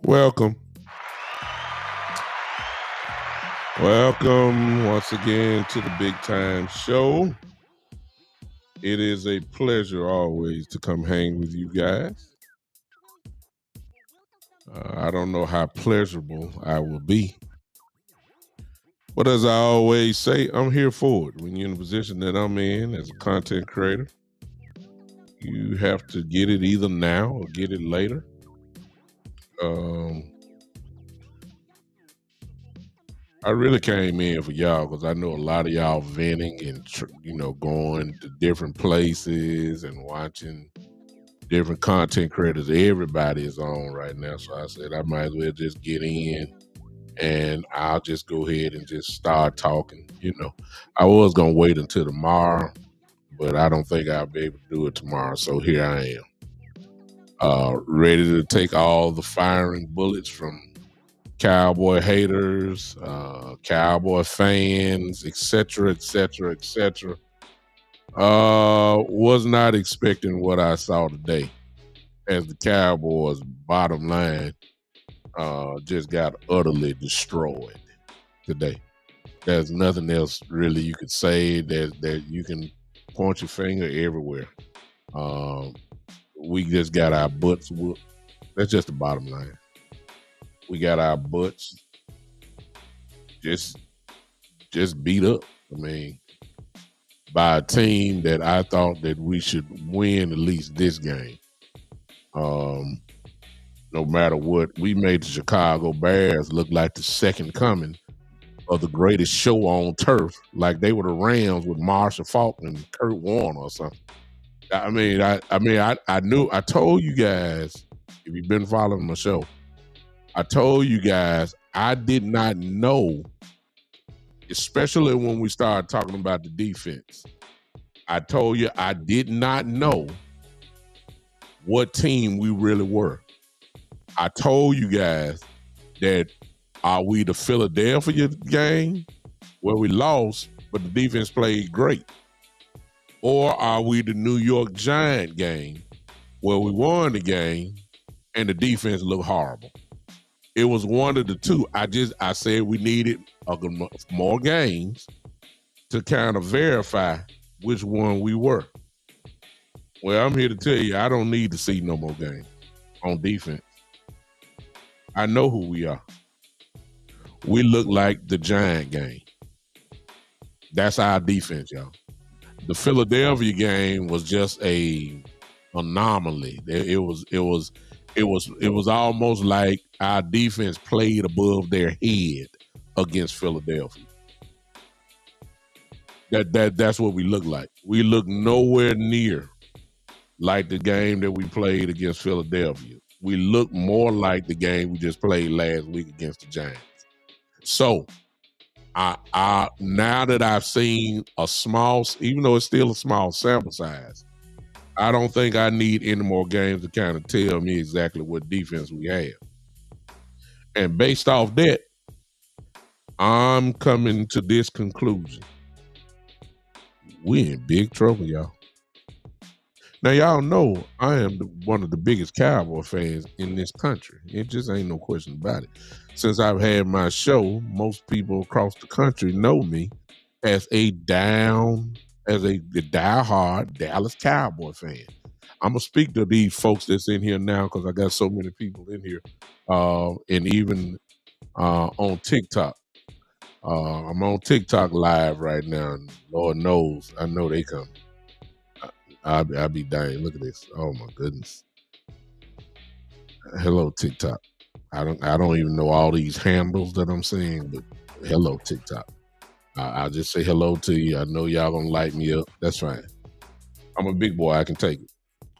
Welcome. Welcome once again to the Big Time Show. It is a pleasure always to come hang with you guys. I don't know how pleasurable I will be. But as I always say, I'm here for it. When you're in the position that I'm in as a content creator, you have to get it either now or get it later. I really came in for y'all because I know a lot of y'all venting and going to different places and watching different content creators. Everybody is on right now, so I said I might as well just get in and I'll just go ahead and just start talking. I was gonna wait until tomorrow, but I don't think I'll be able to do it tomorrow. So here I am, ready to take all the firing bullets from Cowboy haters, Cowboy fans, etc. Was not expecting what I saw today as the Cowboys' bottom line just got utterly destroyed today. There's nothing else really you could say. That you can point your finger everywhere. We just got our butts whooped. That's just the bottom line. We got our butts just beat up. I mean, by a team that I thought that we should win at least this game. No matter what, we made the Chicago Bears look like the second coming of the greatest show on turf, like they were the Rams with Marshall Faulk and Kurt Warner or something. I knew. I told you guys, if you've been following my show, I told you guys I did not know, especially when we started talking about the defense. I told you I did not know what team we really were. I told you guys that are we the Philadelphia game where we lost, but the defense played great? Or are we the New York Giant game where we won the game and the defense looked horrible? It was one of the two. I said we needed more games to kind of verify which one we were. Well, I'm here to tell you, I don't need to see no more games on defense. I know who we are. We look like the Giant game. That's our defense, y'all. The Philadelphia game was just a anomaly. It was almost like our defense played above their head against Philadelphia. That's what we look like. We look nowhere near like the game that we played against Philadelphia. We look more like the game we just played last week against the Giants. So, I now that I've seen a small, even though it's still a small sample size, I don't think I need any more games to kind of tell me exactly what defense we have. And based off that, I'm coming to this conclusion. We in big trouble, y'all. Now, y'all know I am one of the biggest Cowboy fans in this country. It just ain't no question about it. Since I've had my show, most people across the country know me as a diehard Dallas Cowboy fan. I'm going to speak to these folks that's in here now because I got so many people in here, and even on TikTok. I'm on TikTok live right now, and Lord knows, I know they come. I'll be dying. Look at this. Oh my goodness. Hello, TikTok. I don't even know all these handles that I'm seeing, but hello, TikTok. I'll just say hello to you. I know y'all gonna light me up. That's fine. I'm a big boy. I can take it.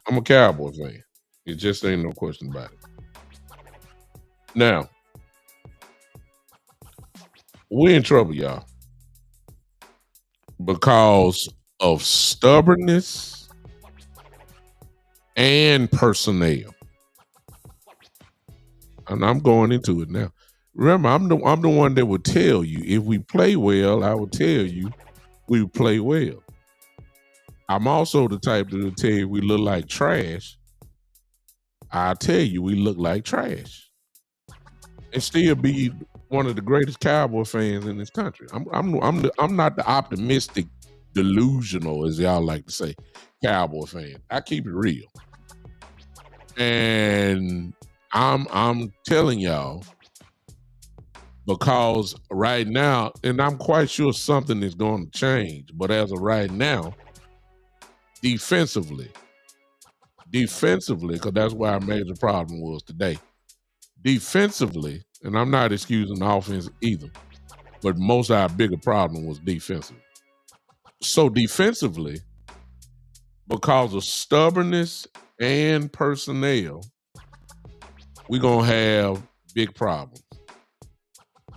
I'm a Cowboy fan. It just ain't no question about it. Now, we're in trouble, y'all, because of stubbornness and personnel. And I'm going into it now. Remember, I'm the one that would tell you if we play well, I would tell you we play well. I'm also the type that will tell you we look like trash. I'll tell you we look like trash. And still be one of the greatest Cowboy fans in this country. I'm not the optimistic, delusional, as y'all like to say, Cowboy fan. I keep it real. And I'm telling y'all, because right now, and I'm quite sure something is going to change, but as of right now, defensively, because that's where our major problem was today. Defensively, and I'm not excusing the offense either, but most of our bigger problem was defensive. So defensively, because of stubbornness and personnel, we're going to have big problems.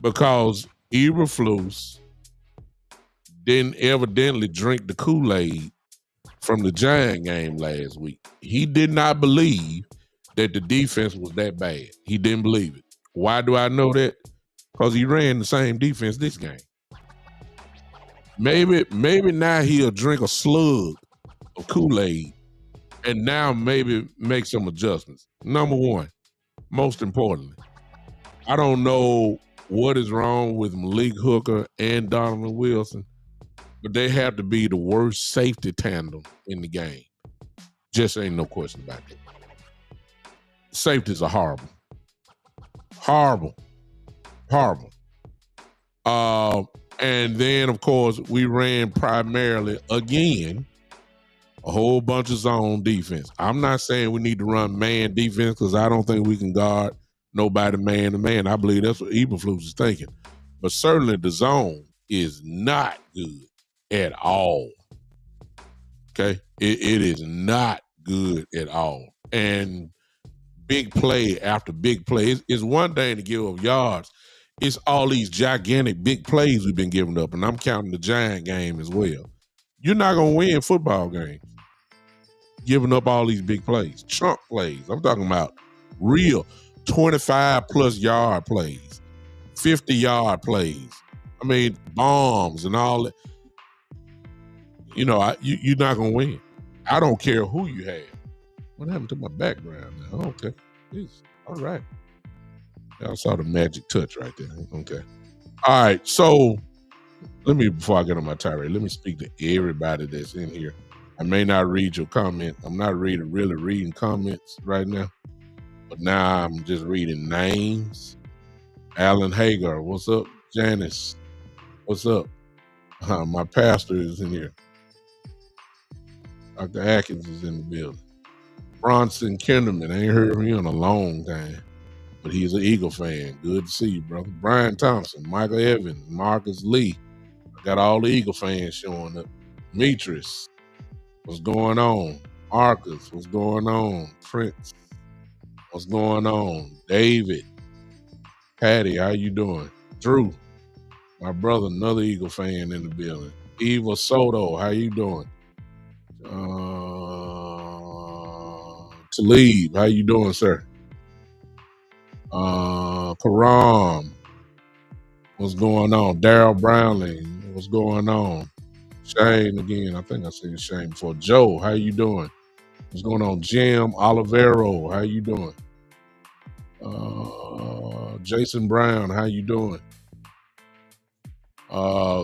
Because Eberflus didn't evidently drink the Kool-Aid from the Giant game last week. He did not believe that the defense was that bad. He didn't believe it. Why do I know that? Because he ran the same defense this game. Maybe now he'll drink a slug of Kool-Aid and now maybe make some adjustments. Number one, most importantly, I don't know what is wrong with Malik Hooker and Donovan Wilson, but they have to be the worst safety tandem in the game. Just ain't no question about that. Safeties are horrible. Horrible. Horrible. And then, of course, we ran primarily, again, a whole bunch of zone defense. I'm not saying we need to run man defense because I don't think we can guard nobody man to man. I believe that's what Eberflus is thinking. But certainly the zone is not good at all. Okay? It is not good at all. And big play after big play. It's one thing to give up yards. It's all these gigantic big plays we've been giving up, and I'm counting the Giant game as well. You're not going to win football games giving up all these big plays, chunk plays. I'm talking about real 25-plus yard plays, 50-yard plays. I mean, bombs and all that. You know, you're not going to win. I don't care who you have. What happened to my background now? Okay. All right. I saw the magic touch right there. Okay. All right. So before I get on my tirade, let me speak to everybody that's in here. I may not read your comment. I'm not really reading comments right now. But now I'm just reading names. Alan Hagar, what's up? Janice, what's up? My pastor is in here. Dr. Atkins is in the building. Bronson Kinderman, I ain't heard from you in a long time. But he's an Eagle fan. Good to see you, brother. Brian Thompson, Michael Evans, Marcus Lee. I got all the Eagle fans showing up. Metris, what's going on? Marcus, what's going on? Prince, what's going on? David, Patty, how you doing? Drew, my brother, another Eagle fan in the building. Eva Soto, how you doing? Talib, how you doing, sir? Karam, what's going on? Daryl Brownlee, what's going on? Shane again, I think I seen Shane before. Joe, how you doing? What's going on? Jim Olivero, how you doing? Jason Brown, how you doing?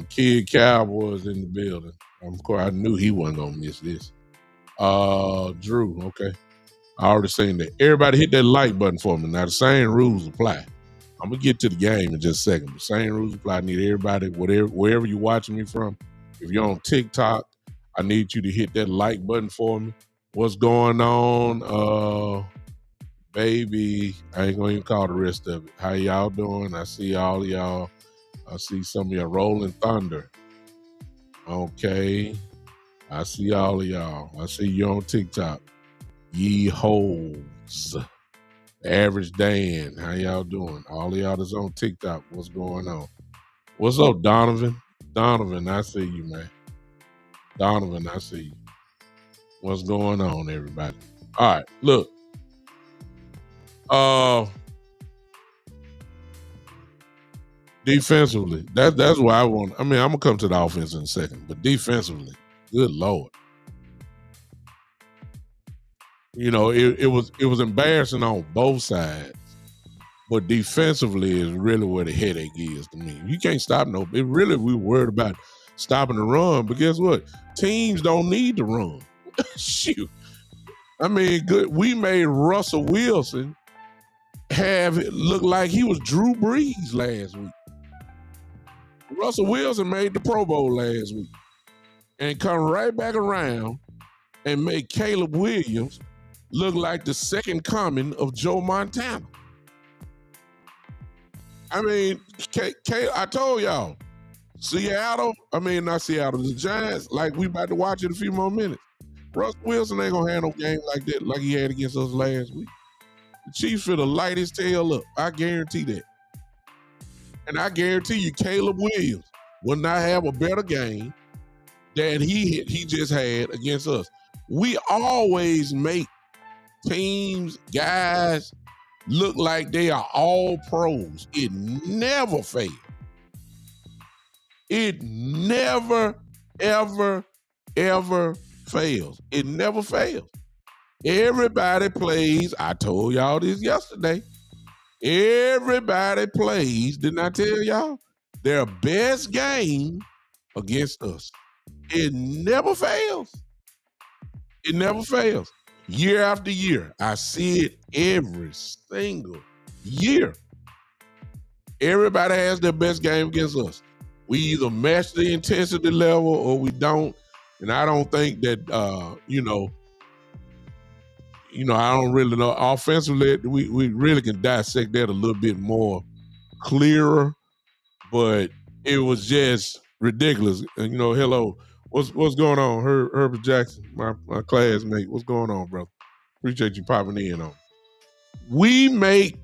Kid Cowboys in the building. Of course, I knew he wasn't gonna miss this. Drew, okay. I already seen that. Everybody hit that like button for me. Now the same rules apply. I'm gonna get to the game in just a second. The same rules apply. I need everybody, wherever you're watching me from. If you're on TikTok, I need you to hit that like button for me. What's going on? Baby, I ain't gonna even call the rest of it. How y'all doing? I see all of y'all. I see some of y'all. Rolling Thunder. Okay. I see all of y'all. I see you on TikTok. Ye hoes. Average Dan. How y'all doing? All of y'all that's on TikTok. What's going on? What's up, Donovan? Donovan, I see you, man. Donovan, I see you. What's going on, everybody? All right, look. Defensively, that's why I'm gonna come to the offense in a second, but defensively, good Lord. You know, it was embarrassing on both sides, but defensively is really where the headache is to me. You can't stop we worried about stopping the run, but guess what? Teams don't need to run. Shoot. I mean, we made Russell Wilson have it look like he was Drew Brees last week. Russell Wilson made the Pro Bowl last week and come right back around and make Caleb Williams look like the second coming of Joe Montana. I mean, I told y'all, not Seattle, the Giants, like we about to watch it a few more minutes. Russell Wilson ain't gonna have no game like that, like he had against us last week. The Chiefs finna light his tail up. I guarantee that. And I guarantee you, Caleb Williams will not have a better game than he just had against us. We always make teams, guys, look like they are all pros. It never fails. It never, ever, ever fails. It never fails. Everybody plays. I told y'all this yesterday. Everybody plays, didn't I tell y'all? Their best game against us. It never fails. It never fails. Year after year. I see it every single year. Everybody has their best game against us. We either match the intensity level or we don't. And I don't think that, I don't really know. Offensively, we really can dissect that a little bit more clearer, but it was just ridiculous. And, hello, what's going on? Herbert Jackson, my classmate. What's going on, brother? Appreciate you popping in on. We make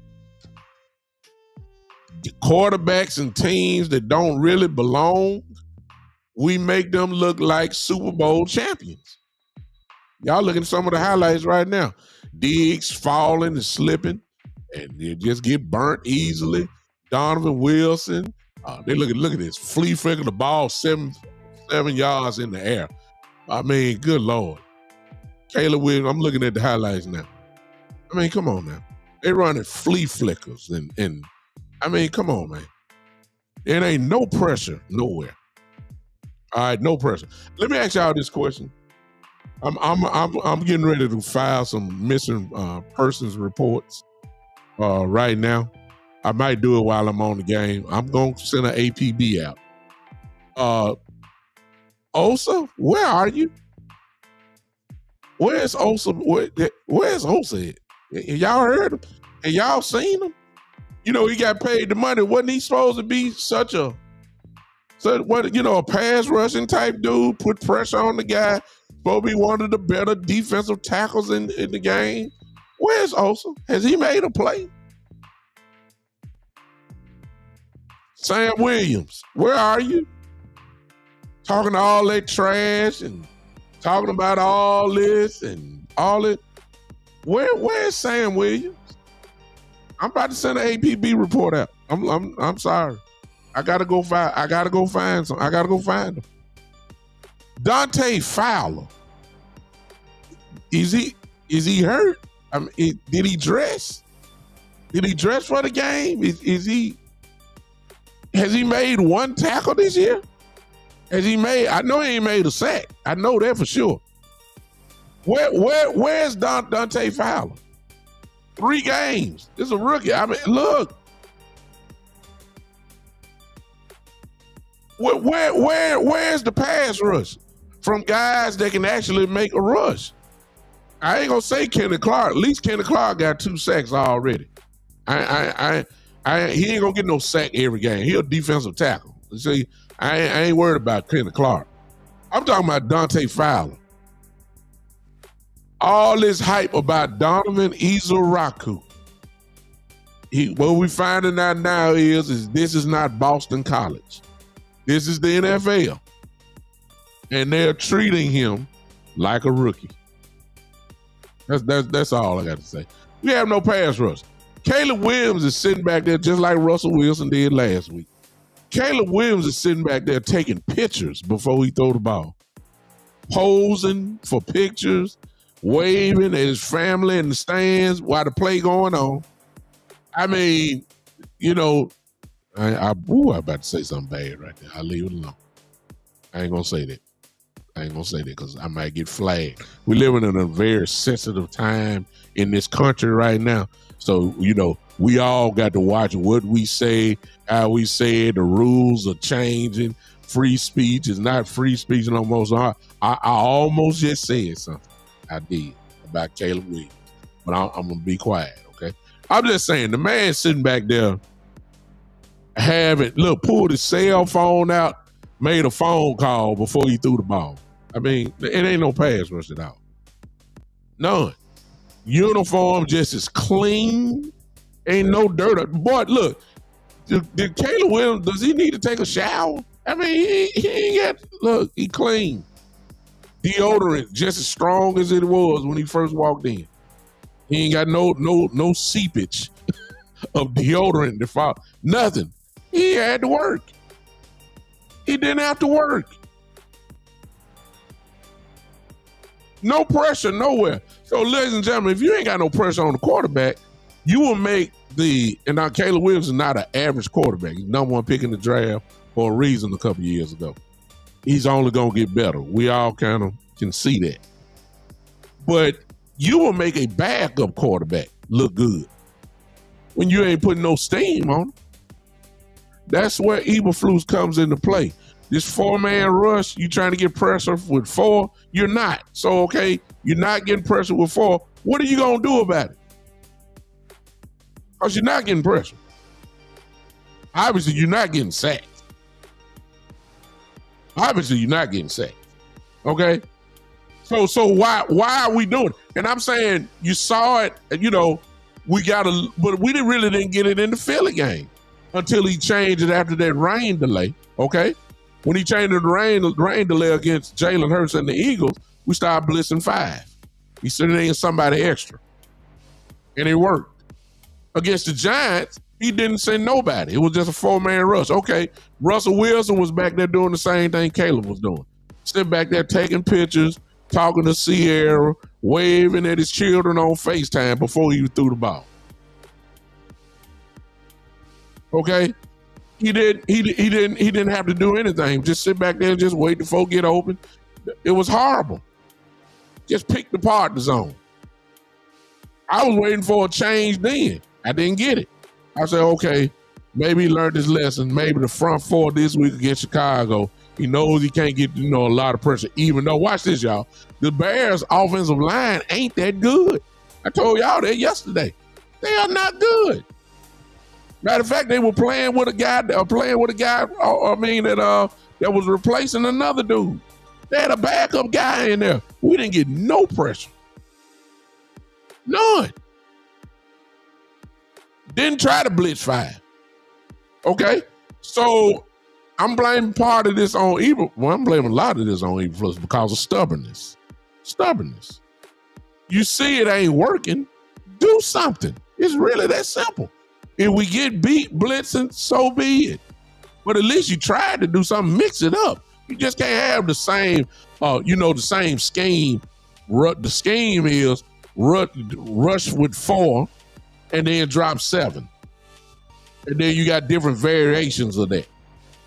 the quarterbacks and teams that don't really belong, we make them look like Super Bowl champions. Y'all looking at some of the highlights right now. Diggs falling and slipping, and they just get burnt easily. Donovan Wilson, they look at this flea flicker the ball 7 yards in the air. I mean, good Lord. Caleb Williams, I'm looking at the highlights now. I mean, come on now. They running flea flickers and I mean, come on, man. There ain't no pressure nowhere. All right, no pressure. Let me ask y'all this question. I'm getting ready to file some missing persons reports right now. I might do it while I'm on the game. I'm going to send an APB out. Osa, where are you? Where's Osa? Where's Osa at? Y'all heard him? And y'all seen him? He got paid the money. Wasn't he supposed to be a pass rushing type dude, put pressure on the guy, supposed to be one of the better defensive tackles in the game? Where's Osa? Has he made a play? Sam Williams, where are you? Talking all that trash and talking about all this and all it. Where's Sam Williams? I'm about to send an APB report out. I'm sorry. I gotta go find some. I gotta go find him. Dante Fowler. Is he hurt? I mean, did he dress? Did he dress for the game? Has he made one tackle this year? I know he ain't made a sack. I know that for sure. Where's Dante Fowler? 3 games. This is a rookie. I mean, look. Where's the pass rush from guys that can actually make a rush? I ain't gonna say Kenny Clark. At least Kenny Clark got 2 sacks already. He ain't gonna get no sack every game. He a defensive tackle. See, I ain't worried about Kenny Clark. I'm talking about Dante Fowler. All this hype about Donovan Izaraku. What we finding out now is this is not Boston College. This is the NFL. And they're treating him like a rookie. That's all I got to say. We have no pass rush. Caleb Williams is sitting back there just like Russell Wilson did last week. Caleb Williams is sitting back there taking pictures before he throw the ball. Posing for pictures, waving at his family in the stands while the play going on. I mean, I'm about to say something bad right there. I'll leave it alone. I ain't gonna say that because I might get flagged. We're living in a very sensitive time in this country right now. So, we all got to watch what we say, how we say it. The rules are changing. Free speech is not free speech no more. So I almost just said something. I did about Caleb Williams. But I'm going to be quiet, okay? I'm just saying, the man sitting back there pulled his cell phone out, made a phone call before he threw the ball. I mean, it ain't no pass rush at all. None. Uniform just as clean. Ain't no dirt. Boy, look, did Caleb Williams, does he need to take a shower? I mean, he ain't he clean. Deodorant just as strong as it was when he first walked in. He ain't got no seepage of deodorant to fall. Nothing. He had to work. He didn't have to work. No pressure nowhere. So, ladies and gentlemen, if you ain't got no pressure on the quarterback, You will make and now Caleb Williams is not an average quarterback. He's number one pick in the draft for a reason a couple years ago. He's only going to get better. We all kind of can see that. But you will make a backup quarterback look good when you ain't putting no steam on him. That's where Eberflus comes into play. This 4-man rush, you trying to get pressure with 4, you're not. So, okay, you're not getting pressure with 4. What are you going to do about it? Because you're not getting pressure. Obviously, you're not getting sacked. Okay? So why are we doing it? And I'm saying you saw it, but we really didn't get it in the Philly game until he changed it after that rain delay, okay? When he changed the rain delay against Jalen Hurts and the Eagles, we started blitzing 5. He said it ain't somebody extra. And it worked. Against the Giants, he didn't send nobody. It was just a 4-man rush. Okay, Russell Wilson was back there doing the same thing Caleb was doing. Sitting back there taking pictures, talking to Sierra, waving at his children on FaceTime before he threw the ball. Okay? He didn't have to do anything. Just sit back there and just wait the folk get open. It was horrible. Just picked apart the zone. I was waiting for a change then. I didn't get it. I said, okay, maybe he learned his lesson. Maybe the front 4 this week against Chicago, he knows he can't get, a lot of pressure, even though, watch this, y'all, the Bears' offensive line ain't that good. I told y'all that yesterday. They are not good. Matter of fact, they were playing with a guy that was replacing another dude. They had a backup guy in there. We didn't get no pressure. None. Didn't try to blitz 5. Okay? So I'm blaming part of this on Eberflus. Well, I'm blaming a lot of this on Eberflus because of stubbornness. Stubbornness. You see it ain't working, do something. It's really that simple. If we get beat blitzing, so be it. But at least you tried to do something, mix it up. You just can't have the same, the same scheme. The scheme is rush with 4 and then drop 7. And then you got different variations of that.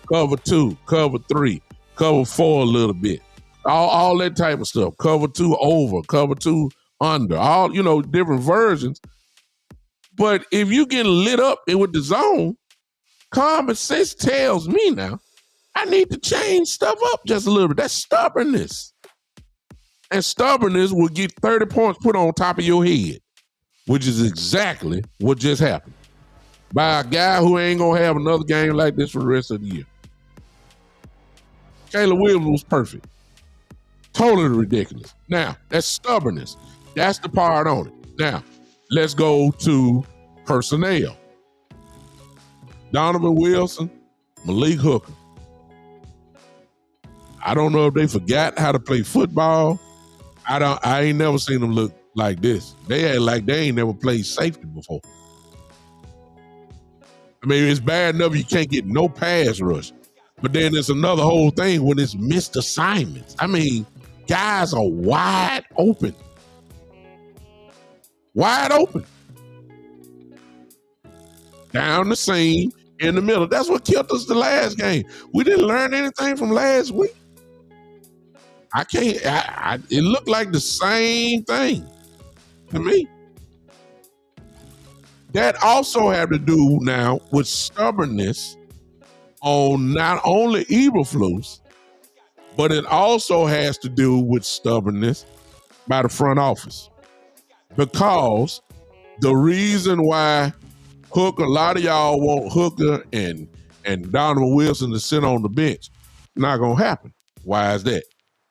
Cover 2, cover 3, cover 4 a little bit. All that type of stuff. Cover 2 over, cover 2 under. All, different versions. But if you get lit up with the zone, common sense tells me now, I need to change stuff up just a little bit. That's stubbornness. And stubbornness will get 30 points put on top of your head, which is exactly what just happened by a guy who ain't going to have another game like this for the rest of the year. Caleb Williams was perfect. Totally ridiculous. Now, that's stubbornness. That's the part on it. Now, let's go to personnel. Donovan Wilson, Malik Hooker. I don't know if they forgot how to play football. I ain't never seen them look like this. They act like they ain't never played safety before. I mean, it's bad enough you can't get no pass rush. But then there's another whole thing when it's missed assignments. I mean, guys are wide open. Wide open. Down the seam, in the middle. That's what killed us the last game. We didn't learn anything from last week. It looked like the same thing to me. That also had to do now with stubbornness on not only Eberflus, but it also has to do with stubbornness by the front office. Because the reason why Hooker, a lot of y'all want Hooker and Donovan Wilson to sit on the bench, not going to happen. Why is that?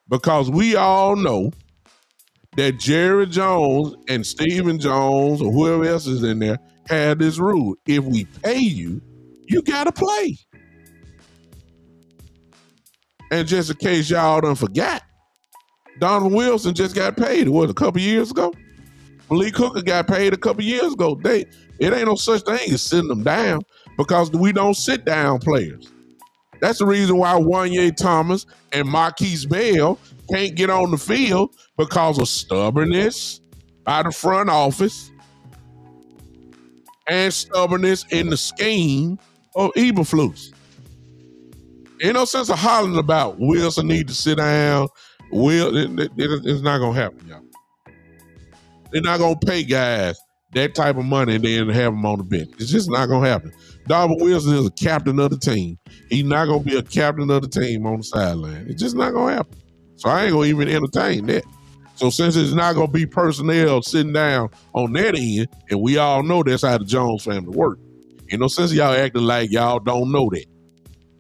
Because we all know that Jerry Jones and Stephen Jones or whoever else is in there had this rule. If we pay you, you got to play. And just in case y'all done forgot, Donovan Wilson just got paid, a couple years ago? Malik Hooker got paid a couple years ago. It ain't no such thing as sitting them down because we don't sit down players. That's the reason why Wanye Thomas and Marquise Bell can't get on the field because of stubbornness by the front office and stubbornness in the scheme of Eberflus. Ain't no sense of hollering about Wilson need to sit down. It's not gonna happen, y'all. They're not gonna pay guys that type of money and then have them on the bench. It's just not gonna happen. Darvin Wilson is a captain of the team. He's not gonna be a captain of the team on the sideline. It's just not gonna happen. So I ain't gonna even entertain that. So since it's not gonna be personnel sitting down on that end, and we all know that's how the Jones family work. Ain't no sense of y'all acting like y'all don't know that.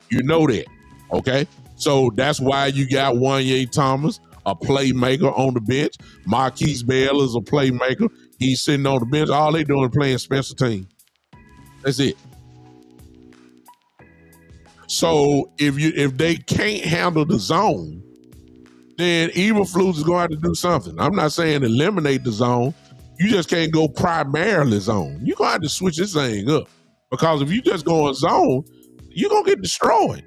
You know that, okay? So that's why you got Wanye Thomas, a playmaker on the bench. Marquise Bell is a playmaker. He's sitting on the bench. All they doing is playing special team. That's it. So if they can't handle the zone, then Eberflus is going to have to do something. I'm not saying eliminate the zone. You just can't go primarily zone. You're going to have to switch this thing up. Because if you just go on zone, you're going to get destroyed.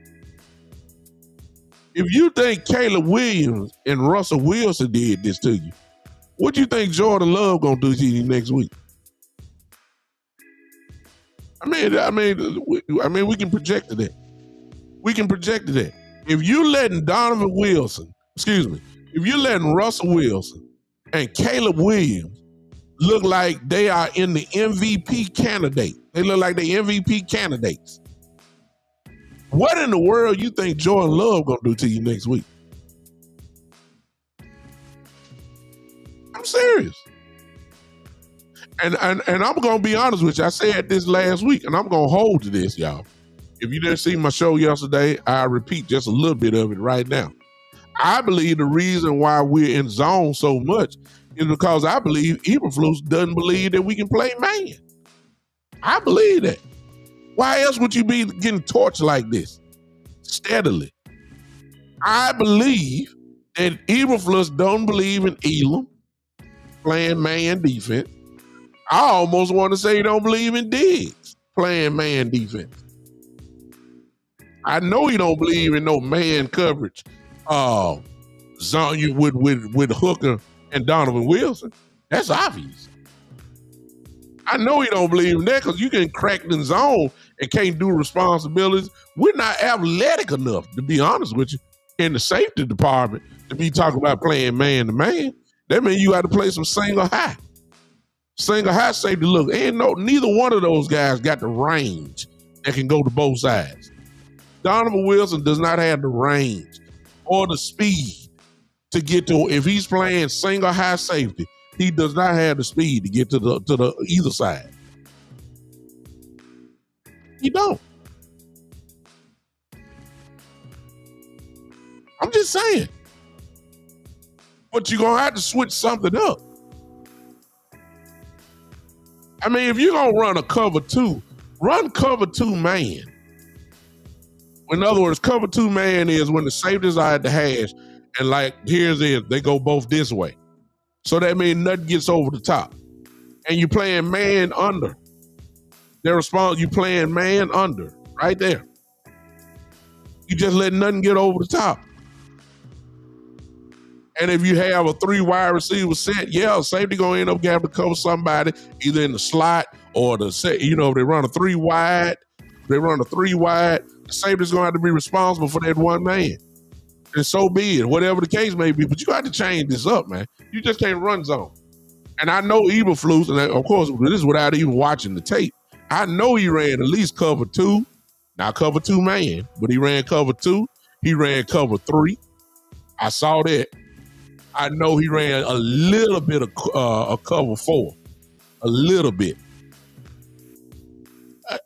If you think Caleb Williams and Russell Wilson did this to you, what do you think Jordan Love going to do to you next week? I mean, we can project to that. We can project to that. If you letting if you're letting Russell Wilson and Caleb Williams look like they are in the MVP candidate, they look like they MVP candidates, what in the world you think Jordan Love gonna do to you next week? I'm serious. And I'm gonna be honest with you. I said this last week, and I'm gonna hold to this, y'all. If you didn't see my show yesterday, I repeat just a little bit of it right now. I believe the reason why we're in zone so much is because I believe Eberflus doesn't believe that we can play man. I believe that. Why else would you be getting torched like this steadily? I believe that Eberflus don't believe in Elam playing man defense. I almost want to say he don't believe in Diggs playing man defense. I know he don't believe in no man coverage zone with Hooker and Donovan Wilson. That's obvious. I know he don't believe in that because you can crack the zone and can't do responsibilities. We're not athletic enough, to be honest with you, in the safety department to be talking about playing man to man. That means you got to play some single high. Single high safety. Look, neither one of those guys got the range that can go to both sides. Donovan Wilson does not have the range or the speed to get to, if he's playing single high safety, he does not have the speed to get to the either side. He don't. I'm just saying. But you're going to have to switch something up. I mean, if you're going to run a cover two, run cover two man. In other words, cover two man is when the safeties are at the hash and like, here's it, they go both this way. So that means nothing gets over the top. And you're playing man under. You playing man under right there. You just let nothing get over the top. And if you have a 3 wide receiver set, safety gonna end up having to cover somebody either in the slot or the set. If they run a 3 wide, the safety's gonna have to be responsible for that one man. And so be it, whatever the case may be. But you got to change this up, man. You just can't run zone. And I know Eberflus, and of course, this is without even watching the tape. I know he ran at least cover 2, not cover 2 man, but he ran cover 2. He ran cover 3. I saw that. I know he ran a little bit of cover 4, a little bit.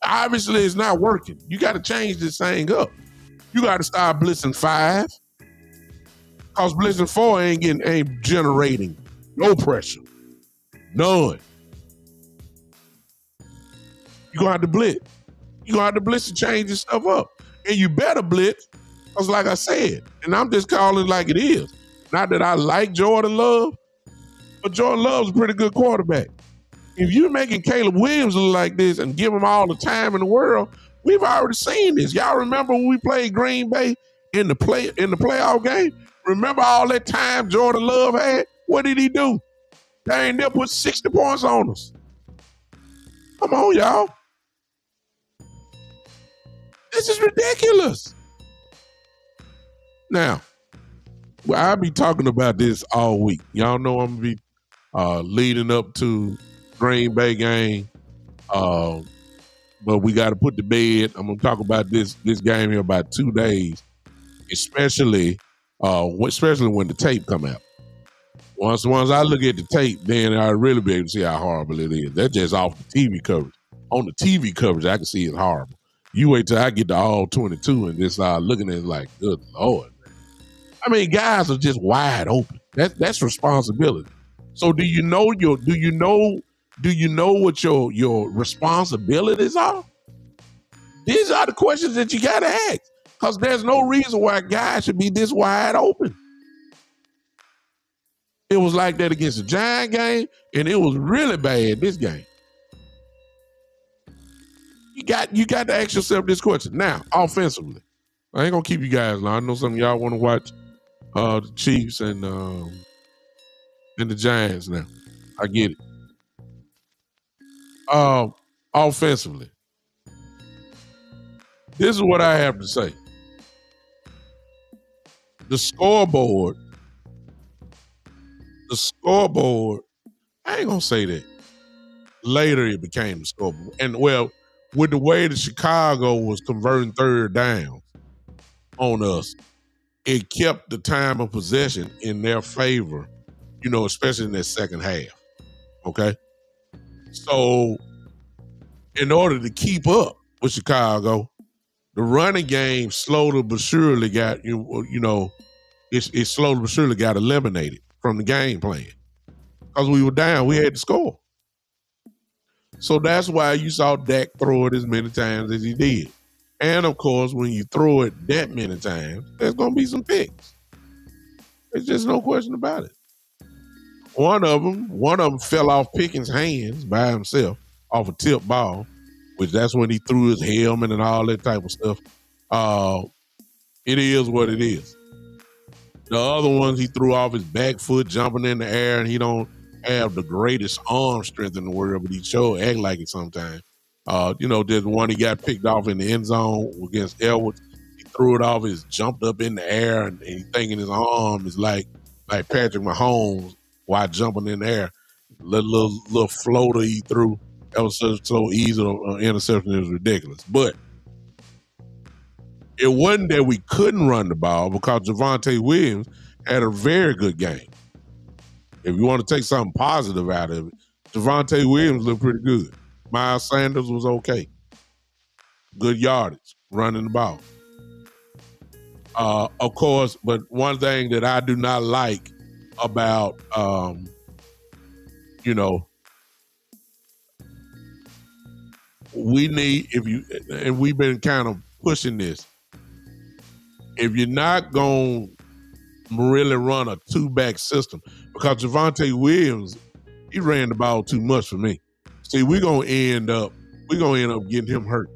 Obviously, it's not working. You got to change this thing up. You got to start blitzing 5, because blitzing 4 ain't generating no pressure, none. You're gonna have to blitz. You're gonna have to blitz to change this stuff up, and you better blitz, because like I said, and I'm just calling it like it is. Not that I like Jordan Love, but Jordan Love's a pretty good quarterback. If you're making Caleb Williams look like this and give him all the time in the world, we've already seen this. Y'all remember when we played Green Bay in the playoff game? Remember all that time Jordan Love had? What did he do? They ain't never put 60 points on us. Come on, y'all. This is ridiculous. Now, I'll be talking about this all week. Y'all know I'm going to be leading up to Green Bay game. But we got to put to bed. I'm going to talk about this game here about 2 days, especially when the tape come out. Once I look at the tape, then I really be able to see how horrible it is. That's just off the TV coverage. On the TV coverage, I can see it's horrible. You wait till I get to all 22 and just looking at it like, good Lord, man. I mean, guys are just wide open. That's responsibility. So do you know what your responsibilities are? These are the questions that you gotta ask. Because there's no reason why guys should be this wide open. It was like that against the Giant game, and it was really bad this game. You got to ask yourself this question. Now, offensively, I ain't gonna keep you guys long. I know some of y'all want to watch the Chiefs and the Giants now. I get it. Offensively, this is what I have to say. The scoreboard, I ain't gonna say that. Later it became the scoreboard. And well, with the way that Chicago was converting third down on us, it kept the time of possession in their favor, especially in that second half. Okay? So in order to keep up with Chicago, the running game slowly but surely got, it slowly but surely got eliminated from the game plan. Because we were down, we had to score. So that's why you saw Dak throw it as many times as he did. And of course, when you throw it that many times, there's going to be some picks. There's just no question about it. One of them fell off Pickens' hands by himself off a tip ball, which that's when he threw his helmet and all that type of stuff. It is what it is. The other ones he threw off his back foot jumping in the air, and he don't have the greatest arm strength in the world, but he sure act like it sometimes. There's one he got picked off in the end zone against Edwards. He threw it off, he's jumped up in the air, and he's thinking his arm is like Patrick Mahomes while jumping in the air. Little floater he threw. That was so easy. Interception, it was ridiculous. But it wasn't that we couldn't run the ball because Javonte Williams had a very good game. If you want to take something positive out of it, Javonte Williams looked pretty good. Miles Sanders was okay. Good yardage, running the ball. Of course, but one thing that I do not like about, we need, and we've been kind of pushing this, if you're not going to really run a two-back system, because Javonte Williams, he ran the ball too much for me. See, we're gonna end up getting him hurt.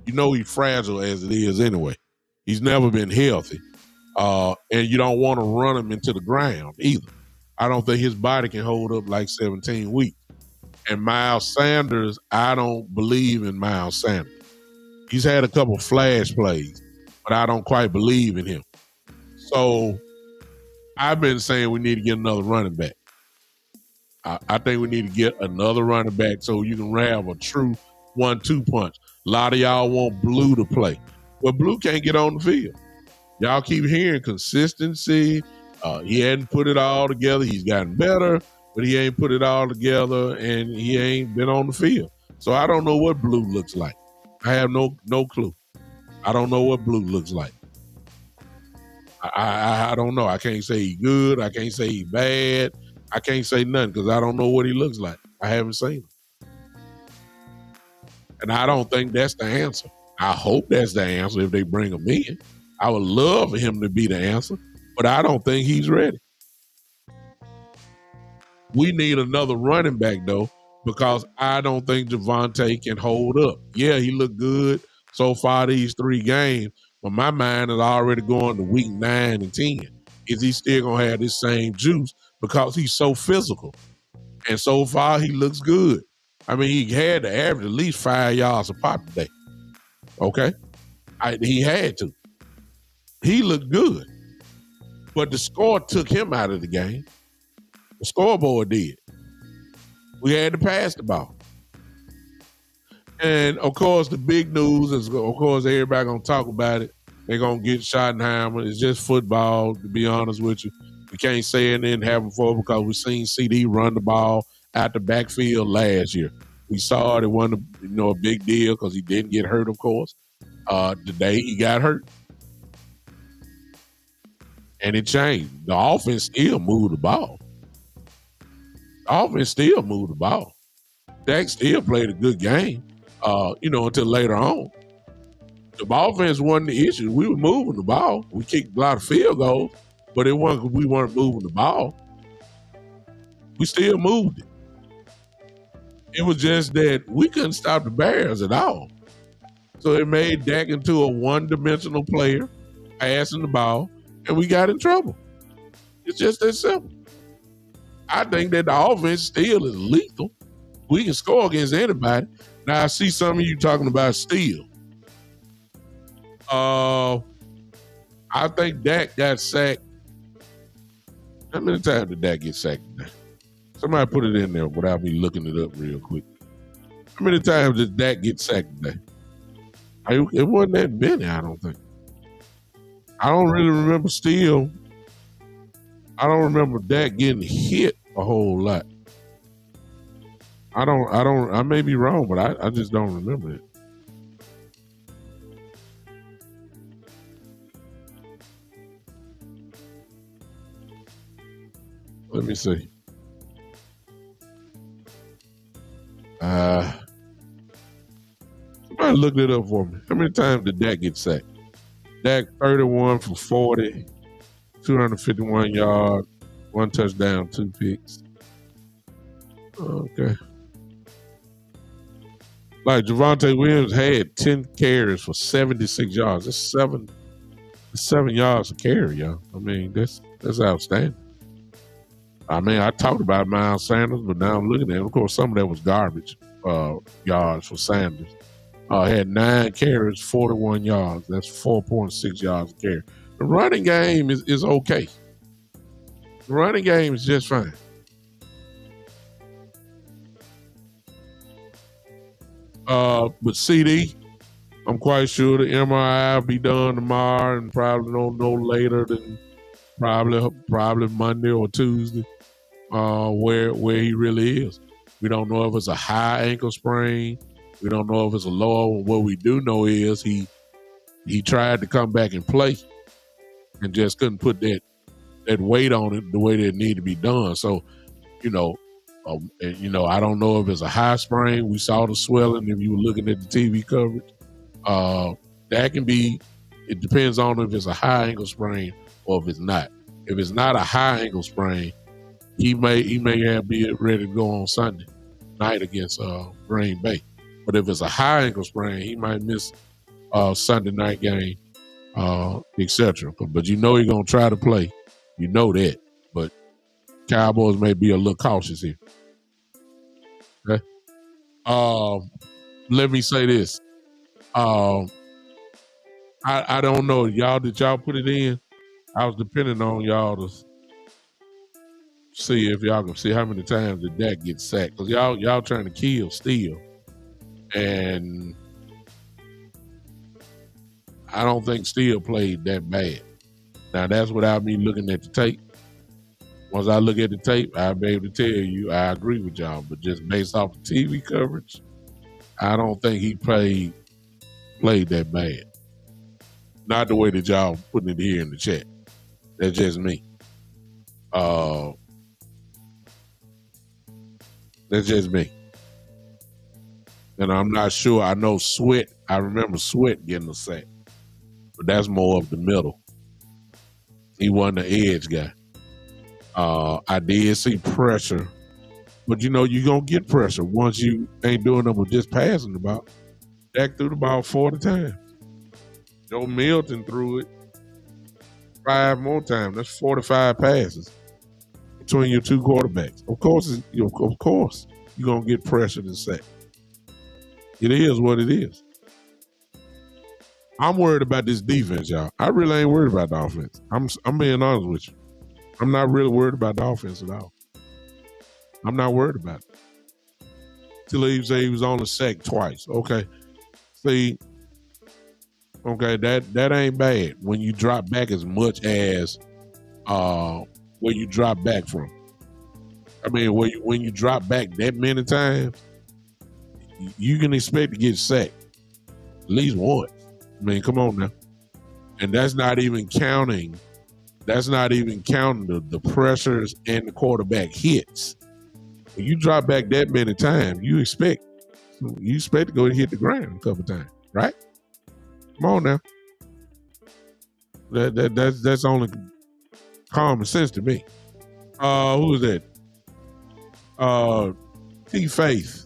He's fragile as it is anyway. He's never been healthy. And you don't want to run him into the ground either. I don't think his body can hold up like 17 weeks. And Miles Sanders, I don't believe in Miles Sanders. He's had a couple flash plays, but I don't quite believe in him. So I've been saying we need to get another running back. I think we need to get another running back so you can have a true 1-2 punch. A lot of y'all want Blue to play. Well, Blue can't get on the field. Y'all keep hearing consistency. He hadn't put it all together. He's gotten better, but he ain't put it all together, and he ain't been on the field. So I don't know what Blue looks like. I have no clue. I don't know what Blue looks like. I don't know. I can't say he's good. I can't say he's bad. I can't say nothing because I don't know what he looks like. I haven't seen him. And I don't think that's the answer. I hope that's the answer if they bring him in. I would love for him to be the answer, but I don't think he's ready. We need another running back, though, because I don't think Javonte can hold up. Yeah, he looked good so far these 3 games, but my mind is already going to week 9 and 10. Is he still going to have this same juice? Because he's so physical. And so far, he looks good. I mean, he had to average at least 5 yards a pop today. Okay? He had to. He looked good. But the score took him out of the game. The scoreboard did. We had to pass the ball. And, of course, the big news is, of course, everybody going to talk about it. They're going to get Schottenheimer. It's just football, to be honest with you. We can't say it didn't happen before because we've seen CeeDee run the ball out the backfield last year. We saw it. It wasn't a big deal because he didn't get hurt, of course. Today, he got hurt. And it changed. The offense still moved the ball. Dak still played a good game, until later on. The offense wasn't the issue. We were moving the ball. We kicked a lot of field goals, but it wasn't because we weren't moving the ball. We still moved it. It was just that we couldn't stop the Bears at all. So it made Dak into a one-dimensional player, passing the ball, and we got in trouble. It's just that simple. I think that the offense still is lethal. We can score against anybody. Now, I see some of you talking about steal. I think Dak got sacked. How many times did Dak get sacked today? Somebody put it in there without me looking it up real quick. How many times did Dak get sacked today? It wasn't that many, I don't think. I don't really remember steal. I don't remember Dak getting hit a whole lot. I may be wrong, but I just don't remember it. Let me see. Somebody look it up for me. How many times did Dak get sacked? Dak 31 for 40, 251 yards, 1 touchdown, 2 picks. Okay. Like Javonte Williams had 10 carries for 76 yards. That's 7 yards a carry, y'all. I mean, that's outstanding. I mean, I talked about Miles Sanders, but now I'm looking at it. Of course, some of that was garbage yards for Sanders. Had 9 carries, 41 yards. That's 4.6 yards a carry. The running game is okay. The running game is just fine. But CeeDee, I'm quite sure the MRI will be done tomorrow and probably no later than probably Monday or Tuesday, where he really is. We don't know if it's a high ankle sprain. We don't know if it's a lower. What we do know is he tried to come back and play and just couldn't put that weight on it the way that it needed to be done. So, I don't know if it's a high sprain. We saw the swelling if you were looking at the TV coverage. That can be, it depends on if it's a high ankle sprain or if it's not. If it's not a high ankle sprain, he may be ready to go on Sunday night against Green Bay. But if it's a high ankle sprain, he might miss Sunday night game, etc. But he's going to try to play. You know that. But Cowboys may be a little cautious here. Okay. Let me say this. I don't know. Did y'all put it in? I was depending on y'all to see if y'all can see how many times did Dak get sacked. Because y'all trying to kill Steele. And I don't think Steele played that bad. Now, that's without me looking at the tape. Once I look at the tape, I'll be able to tell you I agree with y'all. But just based off the TV coverage, I don't think he played that bad. Not the way that y'all putting it here in the chat. That's just me. That's just me. And I'm not sure. I know Sweat. I remember Sweat getting a sack. But that's more of the middle. He wasn't the edge guy. I did see pressure. But, you're going to get pressure once you ain't doing nothing but just passing the ball. Dak threw the ball 40 times. Joe Milton threw it 5 more times. That's 45 passes. between your two quarterbacks. Of course, you're gonna get pressured and sacked. It is what it is. I'm worried about this defense, y'all. I really ain't worried about the offense. I'm being honest with you. I'm not really worried about the offense at all. I'm not worried about it. Till he say he was only sacked twice. Okay. See, okay, that ain't bad when you drop back as much as where you drop back from. I mean, when you drop back that many times, you can expect to get sacked at least once. I mean, come on now. And that's not even counting the pressures and the quarterback hits. When you drop back that many times, you expect to go and hit the ground a couple times, right? Come on now. That's only common sense to me. Who is that? T Faith.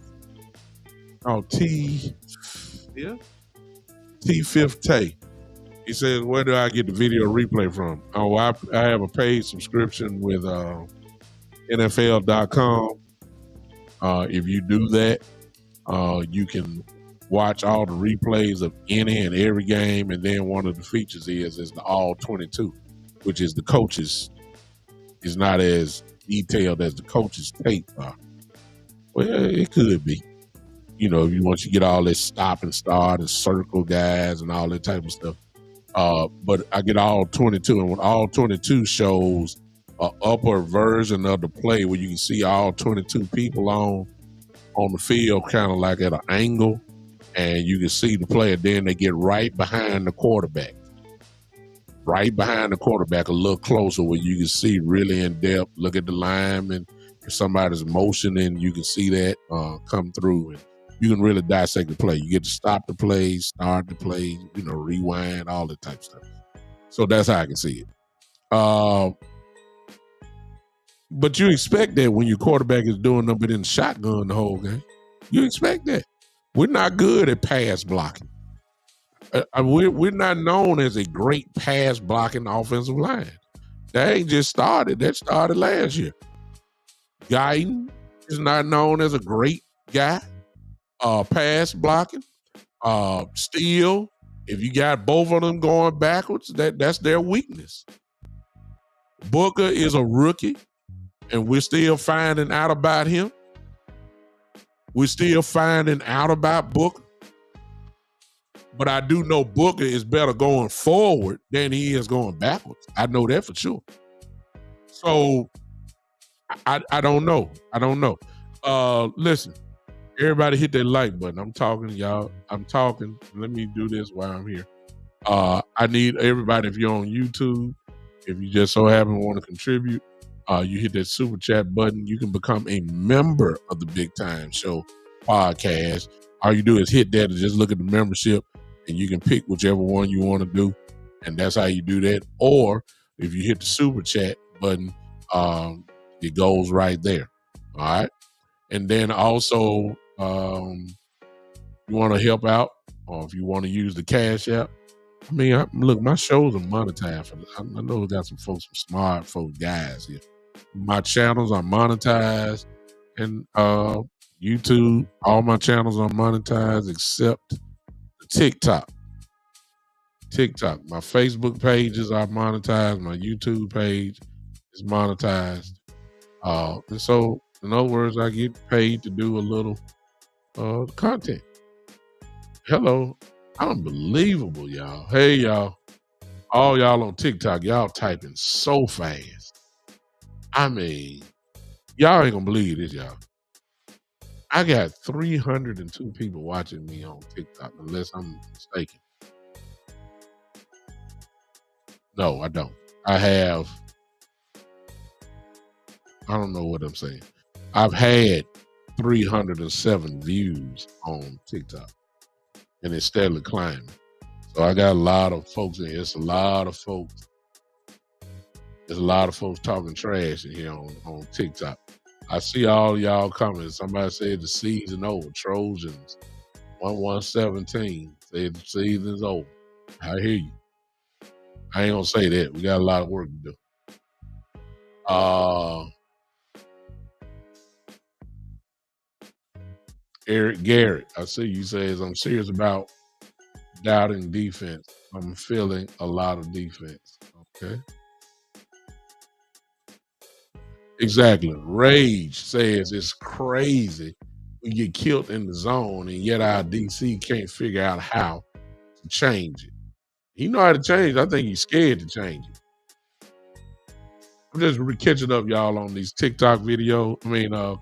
Oh, T Fifth Tay. He says, where do I get the video replay from? Oh, I have a paid subscription with NFL.com. If you do that, you can watch all the replays of any and every game. And then one of the features is the all 22, which is the coaches is not as detailed as the coaches tape are. Well, it could be. You know, if you want to get all this stop and start and circle guys and all that type of stuff. But I get all 22, and when all 22 shows an upper version of the play where you can see all 22 people on the field, kind of like at an angle, and you can see the player. Then they get right behind the quarterback, a little closer, where you can see really in depth. Look at the lineman. If somebody's motioning, you can see that come through, and you can really dissect the play. You get to stop the play, start the play, rewind, all that type of stuff. So that's how I can see it. But you expect that when your quarterback is doing nothing but in shotgun the whole game. You expect that. We're not good at pass blocking. We're not known as a great pass blocking offensive line. That ain't just started. That started last year. Guyton is not known as a great guy. Pass blocking. Steal. If you got both of them going backwards, that's their weakness. Booker is a rookie, and we're still finding out about him. We're still finding out about Booker. But I do know Booker is better going forward than he is going backwards. I know that for sure. So I don't know. Listen, everybody hit that like button. I'm talking, y'all. Let me do this while I'm here. I need everybody, if you're on YouTube, if you just so happen to want to contribute, you hit that super chat button. You can become a member of the Big Time Show podcast. All you do is hit that and just look at the membership, and you can pick whichever one you want to do, and that's how you do that. Or if you hit the super chat button, it goes right there. All right. And then also, you want to help out, or if you want to use the Cash App. I mean, look, my shows are monetized. I know we got some folks, some smart folk guys here. My channels are monetized, and YouTube, all my channels are monetized except TikTok. My Facebook pages are monetized. My YouTube page is monetized. And so, in other words, I get paid to do a little content. Hello. Unbelievable, y'all. Hey, y'all. All y'all on TikTok, y'all typing so fast. I mean, y'all ain't gonna believe this, y'all. I got 302 people watching me on TikTok, unless I'm mistaken. No, I don't. I don't know what I'm saying. I've had 307 views on TikTok, and it's steadily climbing. So I got a lot of folks in here. There's a lot of folks talking trash in here on TikTok. I see all y'all comments. Somebody said the season over. Trojans 1117 said the season's over. I hear you. I ain't gonna say that. We got a lot of work to do. Eric Garrett, I see you says I'm serious about doubting defense. I'm feeling a lot of defense. Okay. Exactly. Rage says it's crazy we get killed in the zone and yet our DC can't figure out how to change it. He know how to change. I think he's scared to change it. I'm just catching up, y'all, on these TikTok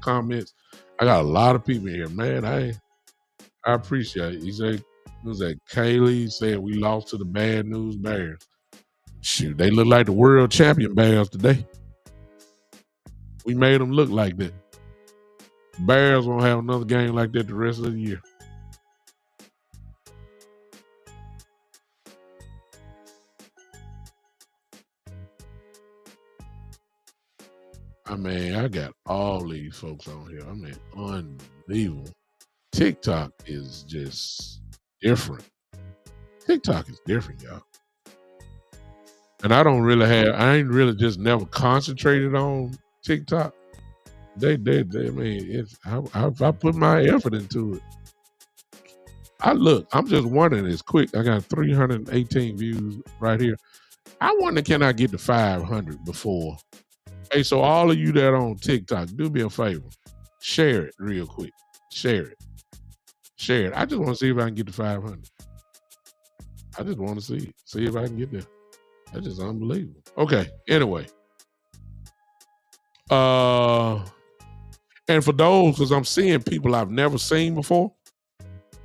comments. I got a lot of people here, man. I appreciate it. He said, was that Kaylee said we lost to the bad news Bears. Shoot, they look like the world champion Bears today. We made them look like that. Bears won't have another game like that the rest of the year. I mean, I got all these folks on here. I mean, unbelievable. TikTok is just different. TikTok is different, y'all. And I ain't really just never concentrated on TikTok. I put my effort into it. I'm just wondering, it's quick. I got 318 views right here. I wonder, can I get to 500 before? Hey, so all of you that on TikTok, do me a favor. Share it real quick. Share it. I just want to see if I can get to 500. I just want to see it. See if I can get there. That's just unbelievable. Okay, anyway. And for those, because I'm seeing people I've never seen before,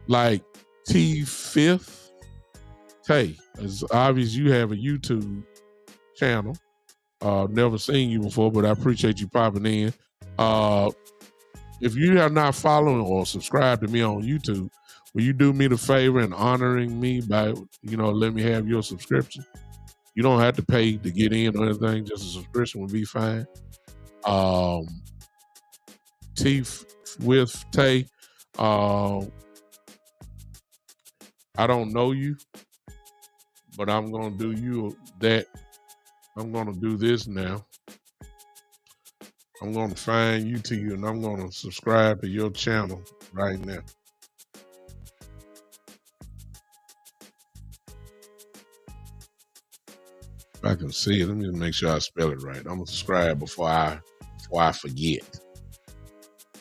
like T5th Tay. It's obvious you have a YouTube channel. Never seen you before, but I appreciate you popping in. If you have not followed or subscribed to me on YouTube, will you do me the favor and honoring me by, let me have your subscription? You don't have to pay to get in or anything. Just a subscription would be fine. With Tay, I don't know you, but I'm going to do you that. I'm going to do this now. I'm going to find you to you, and I'm going to subscribe to your channel right now. If I can see it, let me make sure I spell it right. I'm going to subscribe before I forget.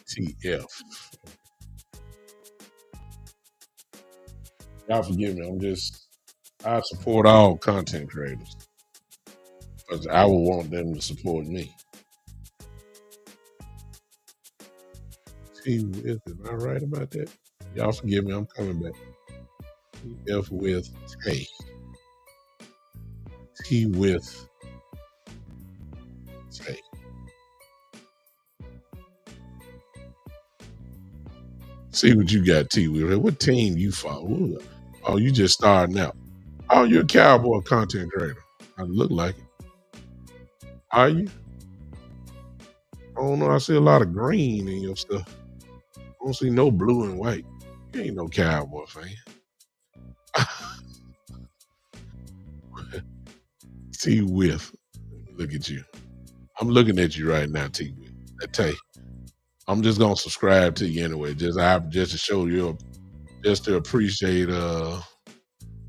TF. Y'all forgive me. I support all content creators, because I would want them to support me. T-With, am I right about that? Y'all forgive me, I'm coming back. TF with Tay. T-With Tay. See what you got, T-With. What team you follow? Oh, you just starting out. Oh, you're a Cowboy content creator. I look like it. Are you? I don't know. I see a lot of green in your stuff. I don't see no blue and white. You ain't no Cowboy fan. T-With. Look at you. I'm looking at you right now, T-With. I tell you, I'm just gonna subscribe to you anyway. Just to show you, just to appreciate.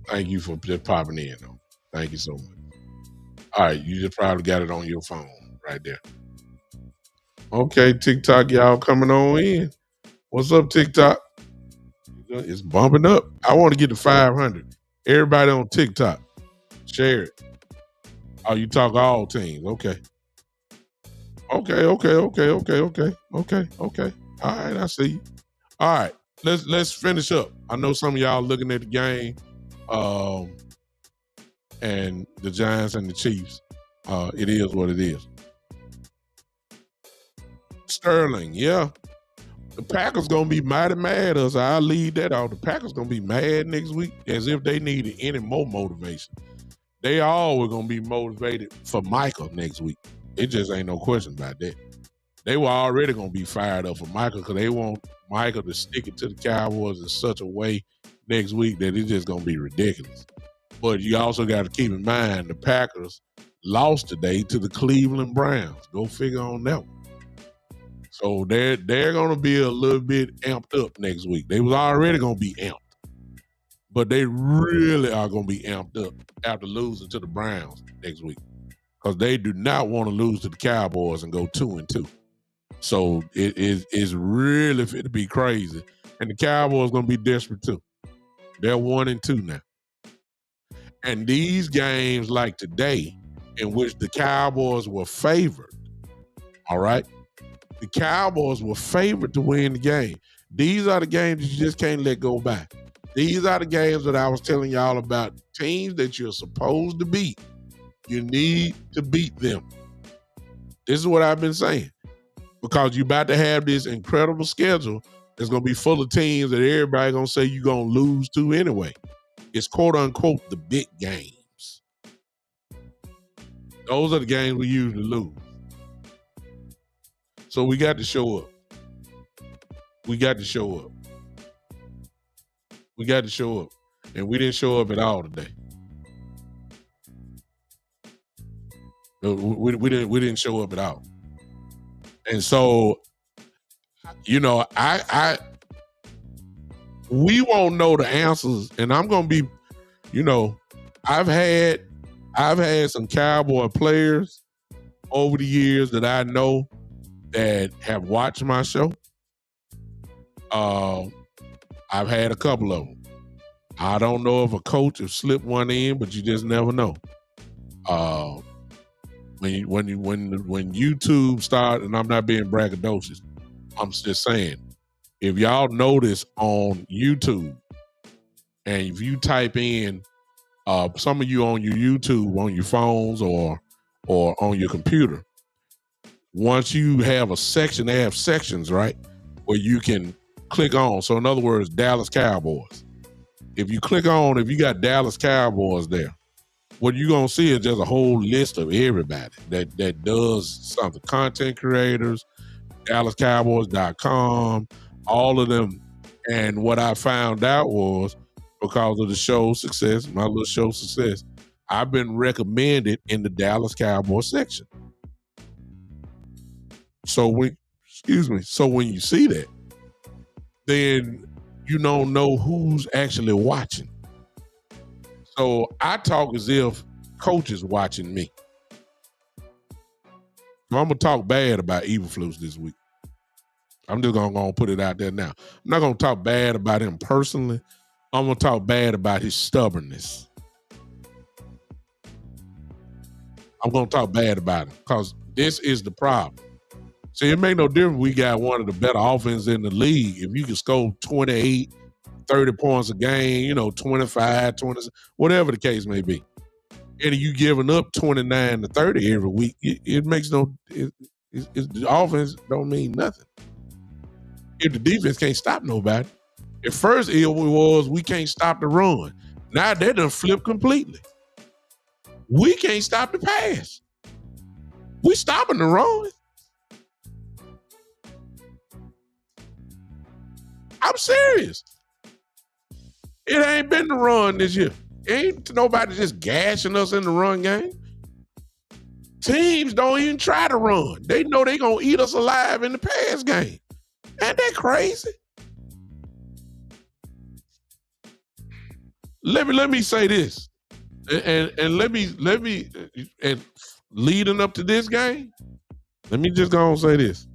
Thank you for just popping in. Though. Thank you so much. All right, you just probably got it on your phone right there. Okay, TikTok, y'all coming on in. What's up, TikTok? It's bumping up. I want to get to 500. Everybody on TikTok, share it. Oh, you talk all teams. Okay. Okay. All right, I see you. All right, let's finish up. I know some of y'all looking at the game, and the Giants and the Chiefs. It is what it is. Sterling, yeah. The Packers gonna be mighty mad at us. I'll leave that out. The Packers gonna be mad next week as if they needed any more motivation. They all were gonna be motivated for Michael next week. It just ain't no question about that. They were already gonna be fired up for Michael because they want Michael to stick it to the Cowboys in such a way next week that it's just gonna be ridiculous. But you also got to keep in mind the Packers lost today to the Cleveland Browns. Go figure on that one. So they're going to be a little bit amped up next week. They was already going to be amped, but they really are going to be amped up after losing to the Browns next week, because they do not want to lose to the Cowboys and go 2-2. So it's really fit to be crazy, and the Cowboys going to be desperate too. They're 1-2 now, and these games like today, in which the Cowboys were favored, all right. The Cowboys were favored to win the game. These are the games that you just can't let go by. These are the games that I was telling y'all about. Teams that you're supposed to beat. You need to beat them. This is what I've been saying. Because you're about to have this incredible schedule that's going to be full of teams that everybody's going to say you're going to lose to anyway. It's quote unquote the big games. Those are the games we usually lose. So we got to show up. We got to show up. We got to show up. And we didn't show up at all today. We didn't show up at all. And so, you know, we won't know the answers. And I'm gonna be, you know, I've had some Cowboy players over the years that I know that have watched my show. I've had a couple of them. I don't know if a coach has slipped one in, but you just never know. When YouTube started, and I'm not being braggadocious, I'm just saying, if y'all notice on YouTube, and if you type in, some of you on your YouTube on your phones or on your computer, once you have a section, they have sections, right, where you can click on. So in other words, Dallas Cowboys. If you click on, if you got Dallas Cowboys there, what you're going to see is just a whole list of everybody that does something. Content creators, DallasCowboys.com, all of them. And what I found out was, because of the show's success, my little show success, I've been recommended in the Dallas Cowboys section. So when you see that, then you don't know who's actually watching. So I talk as if coach is watching me. I'm going to talk bad about Eberflus this week. I'm just going to put it out there now. I'm not going to talk bad about him personally. I'm going to talk bad about his stubbornness. I'm going to talk bad about him because this is the problem. See, it make no difference. We got one of the better offenses in the league. If you can score 28, 30 points a game, 25, 20, whatever the case may be, and you giving up 29 to 30 every week, it makes no, the offense don't mean nothing. If the defense can't stop nobody. At first it was we can't stop the run. Now they done flipped completely. We can't stop the pass. We stopping the run. I'm serious. It ain't been the run this year. Ain't nobody just gashing us in the run game. Teams don't even try to run. They know they gonna eat us alive in the pass game. Ain't that crazy? Let me say this, and let me and leading up to this game, let me just go and say this.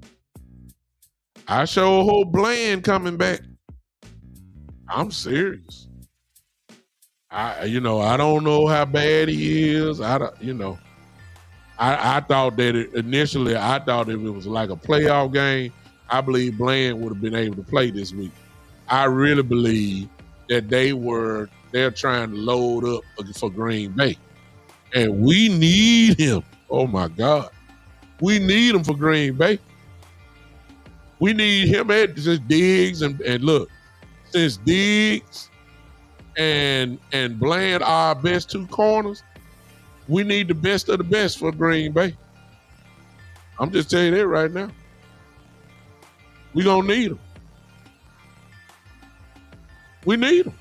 I sure hope Bland coming back. I'm serious. I don't know how bad he is. I thought that initially I thought if it was like a playoff game, I believe Bland would have been able to play this week. I really believe that they're trying to load up for Green Bay. And we need him. Oh my God. We need him for Green Bay. We need him at just Diggs and look, since Diggs and Bland are our best two corners, we need the best of the best for Green Bay. I'm just telling you that right now. We gonna need them. We need them.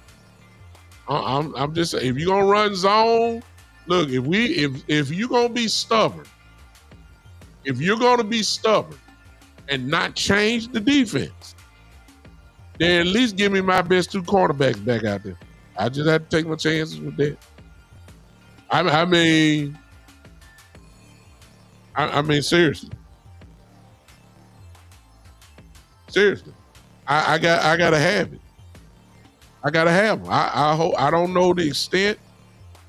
I'm just saying, if you're gonna run zone, look, if you're gonna be stubborn, and not change the defense, then at least give me my best 2 cornerbacks back out there. I just had to take my chances with that. I mean, seriously. Seriously. I gotta have it. I gotta have him. I hope. I don't know the extent.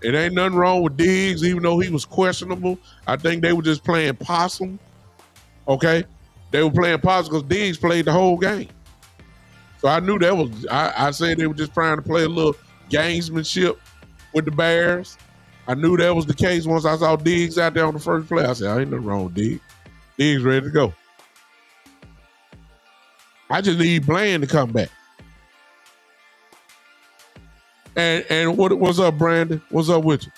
It ain't nothing wrong with Diggs, even though he was questionable. I think they were just playing possum. Okay, they were playing possum because Diggs played the whole game. So I knew that was. I said they were just trying to play a little gamesmanship with the Bears. I knew that was the case once I saw Diggs out there on the first play. I said, ain't nothing wrong with Diggs. Diggs ready to go. I just need Bland to come back. And what's up, Brandon? What's up with you?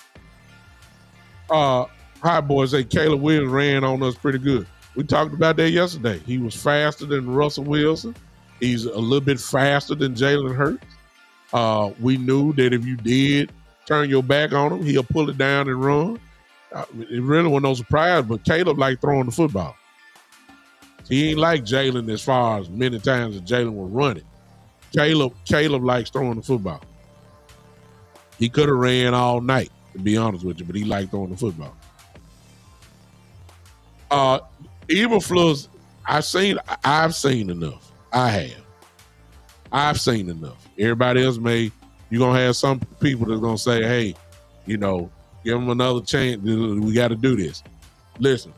Hi, boys. Hey, Caleb Williams ran on us pretty good. We talked about that yesterday. He was faster than Russell Wilson. He's a little bit faster than Jalen Hurts. We knew that if you did turn your back on him, he'll pull it down and run. It really wasn't no surprise, but Caleb liked throwing the football. He ain't like Jalen as far as many times as Jalen was running. Caleb likes throwing the football. He could have ran all night, to be honest with you, but he liked throwing the football. Eberflus, I've seen enough. I've seen enough. Everybody else you're going to have some people that's going to say, hey, give him another chance. We got to do this. Listen,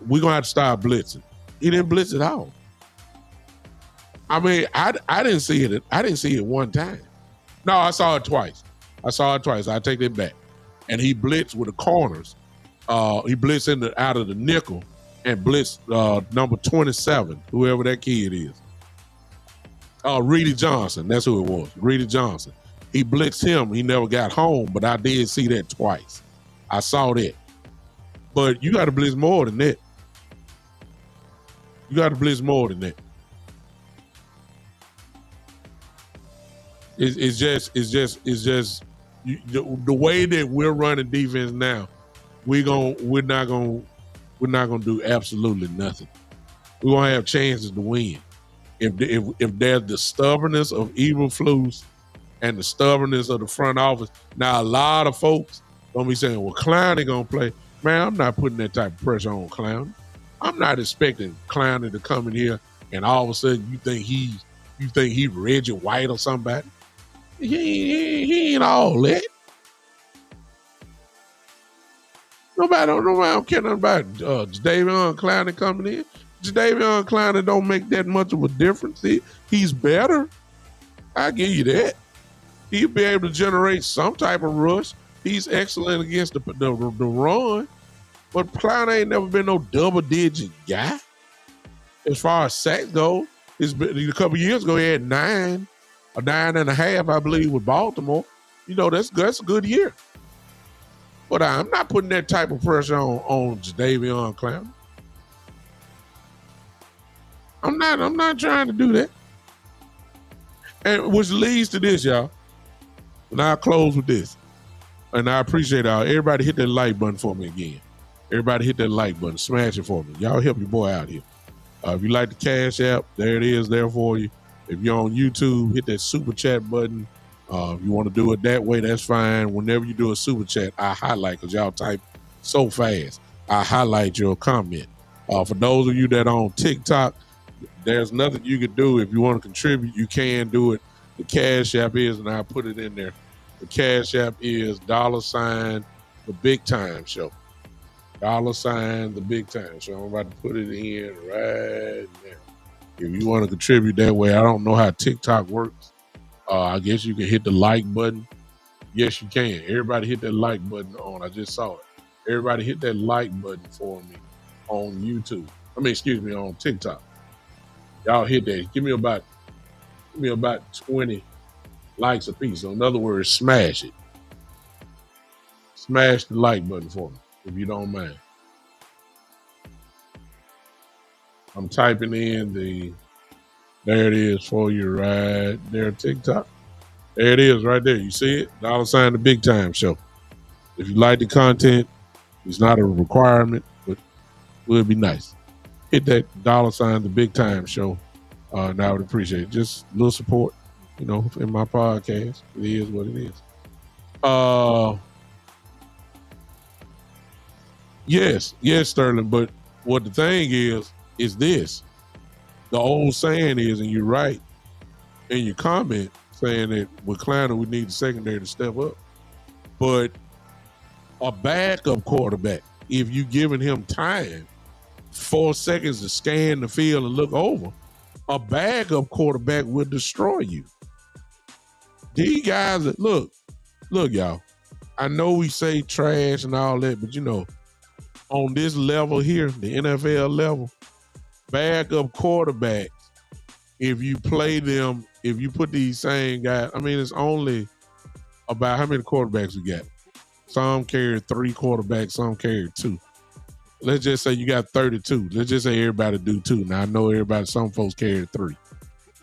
we're going to have to start blitzing. He didn't blitz at all. I mean, I didn't see it. I didn't see it one time. No, I saw it twice. I take it back. And he blitzed with the corners. He blitzed out of the nickel and blitzed number 27, whoever that kid is. Reedy Johnson. That's who it was. Reedy Johnson. He blitzed him. He never got home, but I did see that twice. I saw that. But you got to blitz more than that. It's just the way that we're running defense now. We're not gonna do absolutely nothing. We're gonna have chances to win. If there's the stubbornness of Eberflus and the stubbornness of the front office. Now a lot of folks gonna be saying, "Well, Clowney gonna play." Man, I'm not putting that type of pressure on Clowney. I'm not expecting Clowney to come in here and all of a sudden you think he Reggie White or somebody. He ain't all that. Nobody don't care nothing about Jadeveon Clowney coming in. Jadeveon Clowney don't make that much of a difference. He's better. I give you that. He'll be able to generate some type of rush. He's excellent against the run. But Clowney ain't never been no double-digit guy. As far as sacks go, a couple years ago he had 9.5, I believe, with Baltimore. That's a good year. But I'm not putting that type of pressure on Jadeveon Clowney. I'm not trying to do that. And which leads to this, y'all. And I'll close with this. And I appreciate everybody hit that like button for me again. Everybody hit that like button. Smash it for me. Y'all help your boy out here. If you like the Cash App, there it is there for you. If you're on YouTube, hit that super chat button. If you want to do it that way, that's fine. Whenever you do a super chat, I highlight, because y'all type so fast. I highlight your comment. For those of you that are on TikTok, there's nothing you can do. If you want to contribute, you can do it. The Cash App is, and I'll put it in there. The Cash App is $, the Big Time Show. $, the Big Time Show. I'm about to put it in right now. If you want to contribute that way, I don't know how TikTok works. I guess you can hit the like button. Yes, you can. Everybody hit that like button on. I just saw it. Everybody hit that like button for me on YouTube. On TikTok. Y'all hit that. Give me about 20 likes a piece. So in other words, smash it. Smash the like button for me, if you don't mind. I'm typing in there it is for you right there, TikTok. There it is right there. You see it? $, the Big Time Show. If you like the content, it's not a requirement, but it would be nice. hit that $, the Big Time Show. And I would appreciate it. Just a little support, in my podcast. It is what it is. Yes, Sterling. But what the thing is this. The old saying is, and you're right in your comment, saying that with Clowney, we need the secondary to step up. But a backup quarterback, if you giving him time, 4 seconds to scan the field and look over, a backup quarterback will destroy you. These guys, look, y'all. I know we say trash and all that, but on this level here, the NFL level, backup quarterbacks, if you play them, if you put these same guys, it's only about how many quarterbacks we got. Some carry 3 quarterbacks, some carry 2. Let's just say you got 32. Let's just say everybody do 2. Now, I know some folks carry 3.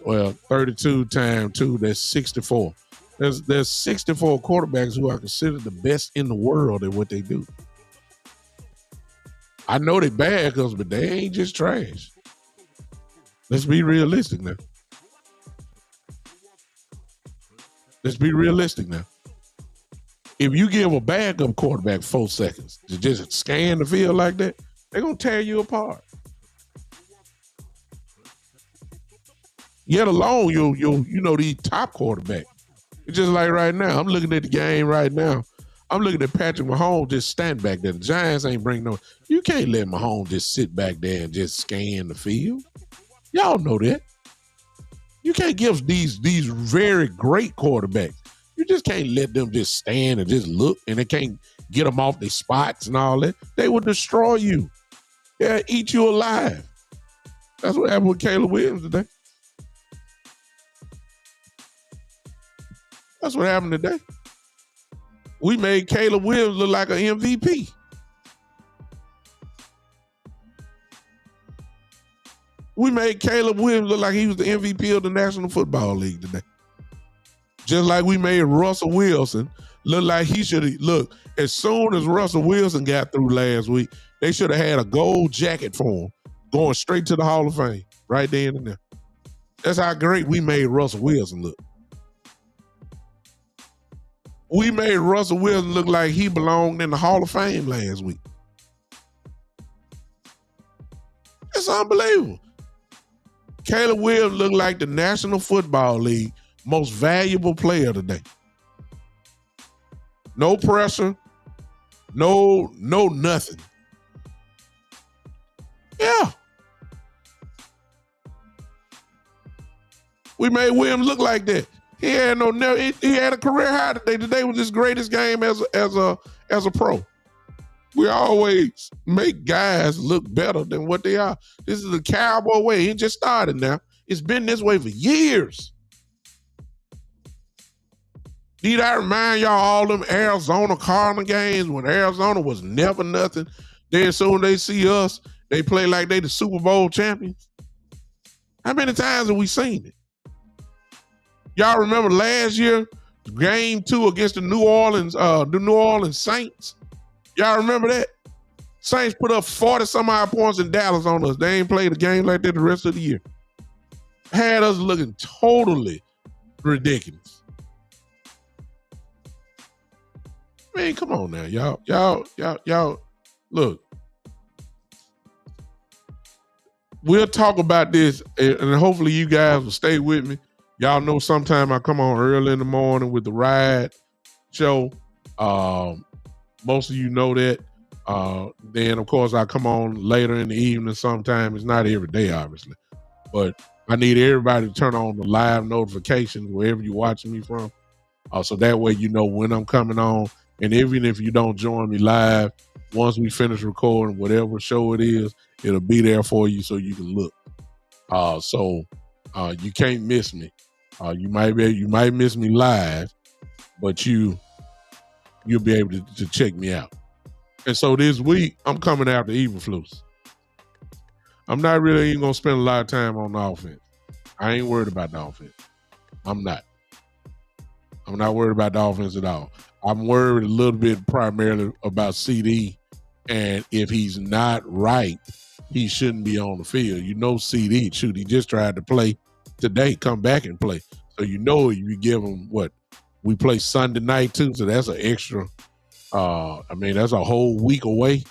Well, 32 times 2, that's 64. There's 64 quarterbacks who are considered the best in the world at what they do. I know they backups, but they ain't just trash. Let's be realistic now. If you give a backup quarterback 4 seconds to just scan the field like that, they're going to tear you apart. Yet alone, these top quarterbacks. It's just like right now. I'm looking at the game right now. I'm looking at Patrick Mahomes just stand back there. The Giants ain't bring no. You can't let Mahomes just sit back there and just scan the field. Y'all know that. You can't give these very great quarterbacks. You just can't let them just stand and just look, and they can't get them off their spots and all that. They will destroy you. They'll eat you alive. That's what happened with Caleb Williams today. That's what happened today. We made Caleb Williams look like an MVP. We made Caleb Williams look like he was the MVP of the National Football League today. Just like we made Russell Wilson look like he should have. Look, as soon as Russell Wilson got through last week, they should have had a gold jacket for him going straight to the Hall of Fame right then and there. That's how great we made Russell Wilson look. We made Russell Wilson look like he belonged in the Hall of Fame last week. It's unbelievable. Caleb Williams looked like the National Football League most valuable player today. No pressure, no nothing. Yeah. We made Williams look like that. He had he had a career high today. Today was his greatest game as a pro. We always make guys look better than what they are. This is the Cowboy way. It just started now. It's been this way for years. Need I remind y'all all them Arizona Cardinal games when Arizona was never nothing? Then soon they see us, they play like they the Super Bowl champions. How many times have we seen it? Y'all remember last year, game 2 against the New Orleans Saints? Y'all remember that? Saints put up 40-some-odd points in Dallas on us. They ain't played a game like that the rest of the year. Had us looking totally ridiculous. Man, come on now, y'all. Look, we'll talk about this, and hopefully you guys will stay with me. Y'all know sometime I come on early in the morning with the Ride show. Most of you know that. Then, of course, I come on later in the evening sometime. It's not every day, obviously. But I need everybody to turn on the live notifications wherever you're watching me from. So that way you know when I'm coming on. And even if you don't join me live, once we finish recording, whatever show it is, it'll be there for you so you can look. So you can't miss me. You might miss me live, but you'll be able to check me out. And so this week, I'm coming after Eberflus. I'm not really even going to spend a lot of time on the offense. I ain't worried about the offense. I'm not worried about the offense at all. I'm worried a little bit primarily about CeeDee, and if he's not right, he shouldn't be on the field. You know, CD, shoot, he just tried to play today, come back and play. So you know, you give him what we play Sunday night too. So that's an extra. That's a whole week away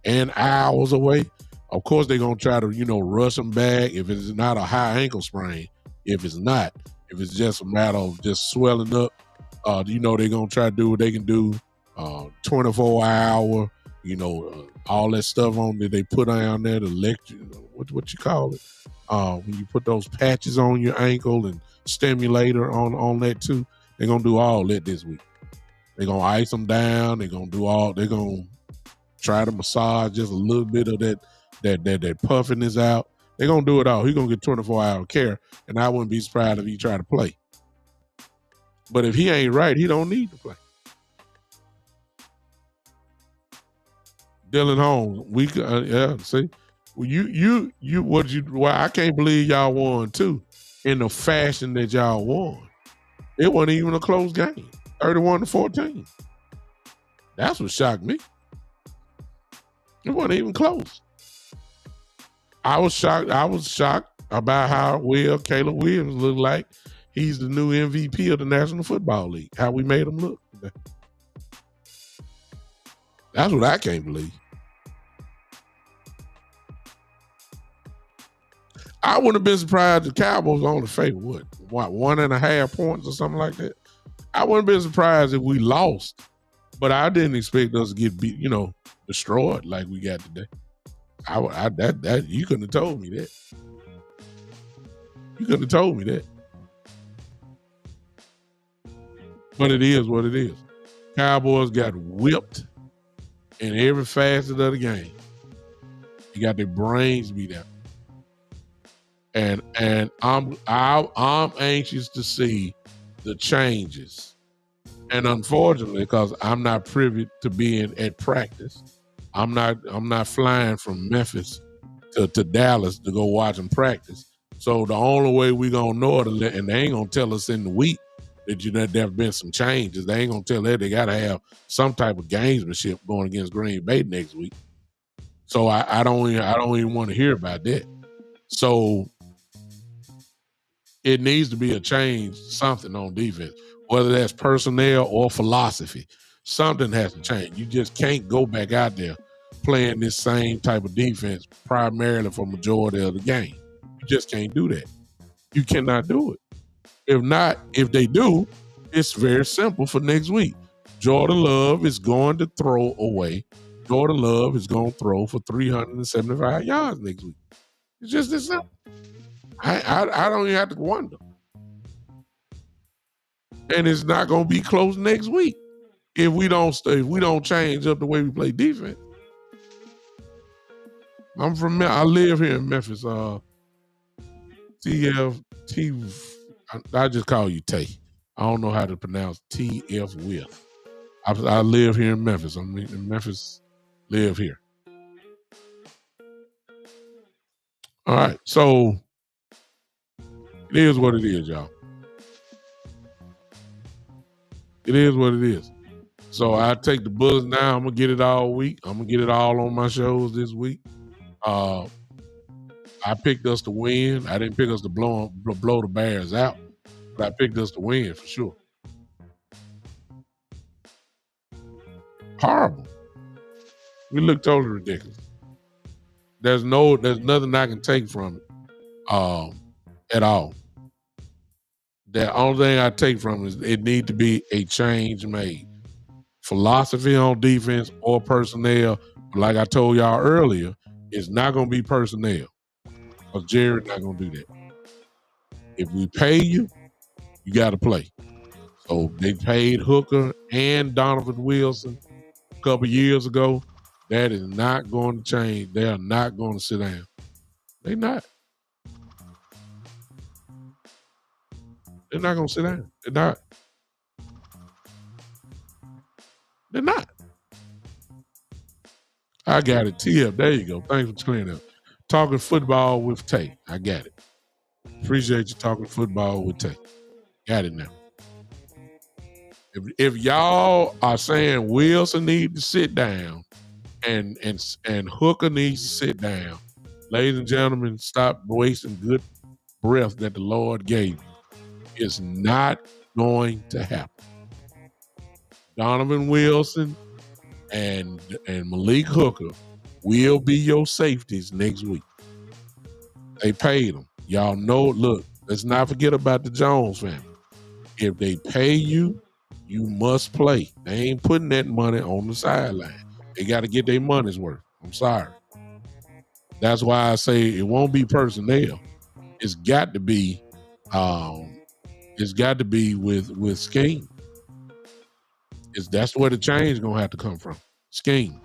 and hours away. Of course, they're gonna try to rush him back if it's not a high ankle sprain. If it's not, if it's just a matter of just swelling up, they're gonna try to do what they can do. 24-hour, all that stuff on that they put on there, the electric, what you call it, when you put those patches on your ankle and stimulator on that too. They're gonna do all that this week. They're gonna ice them down. They're gonna try to massage just a little bit of that puffiness out. They're gonna do it all. He's gonna get 24-hour care, and I wouldn't be surprised if he tried to play. But if he ain't right, he don't need to play. Dylan Holmes, see, well, I can't believe y'all won too, in the fashion that y'all won. It wasn't even a close game, 31-14. That's what shocked me. It wasn't even close. I was shocked about how well Caleb Williams looked like. He's the new MVP of the National Football League. How we made him look today. That's what I can't believe. I wouldn't have been surprised if the Cowboys only favored what 1.5 points or something like that. I wouldn't have been surprised if we lost, but I didn't expect us to get beat, destroyed like we got today. That you couldn't have told me that. You couldn't have told me that. But it is what it is. Cowboys got whipped in every facet of the game. You got their brains beat out. And I'm anxious to see the changes. And unfortunately, because I'm not privy to being at practice, I'm not flying from Memphis to Dallas to go watch them practice. So the only way we gonna know it, and they ain't gonna tell us in the week that there have been some changes. They ain't gonna tell that. They gotta have some type of gamesmanship going against Green Bay next week. So I don't even want to hear about that. So it needs to be a change, something on defense, whether that's personnel or philosophy. Something has to change. You just can't go back out there playing this same type of defense primarily for majority of the game. You just can't do that. You cannot do it. If they do, it's very simple for next week. Jordan Love is going to throw away. Jordan Love is going to throw for 375 yards next week. It's just this simple. I don't even have to wonder. And it's not going to be close next week if we don't change up the way we play defense. I live here in Memphis. I just call you Tay. I don't know how to pronounce TF with. I live here in Memphis. I'm in Memphis, live here. All right, so it is what it is, y'all. It is what it is. So I take the buzz now. I'm gonna get it all week. I'm gonna get it all on my shows this week. I picked us to win. I didn't pick us to blow the Bears out, but I picked us to win for sure. Horrible. We look totally ridiculous. There's nothing I can take from it at all. The only thing I take from it is it need to be a change made. Philosophy on defense or personnel, like I told y'all earlier, it's not going to be personnel. Because Jared's not going to do that. If we pay you, you got to play. So they paid Hooker and Donovan Wilson a couple years ago. That is not going to change. They are not going to sit down. They're not. They're not going to sit down. They're not. They're not. I got it. TF, there you go. Thanks for clearing up. Talking football with Tay. I got it. Appreciate you talking football with Tay. Got it now. If y'all are saying Wilson needs to sit down and Hooker needs to sit down, Ladies and gentlemen, stop wasting good breath that the Lord gave you. It's not going to happen. Donovan Wilson and Malik Hooker will be your safeties next week. They paid them. Y'all know, look, let's not forget about the Jones family. If they pay you, you must play. They ain't putting that money on the sideline. They got to get their money's worth. I'm sorry. That's why I say it won't be personnel. It's got to be with scheme. That's where the change gonna have to come from. Scheme.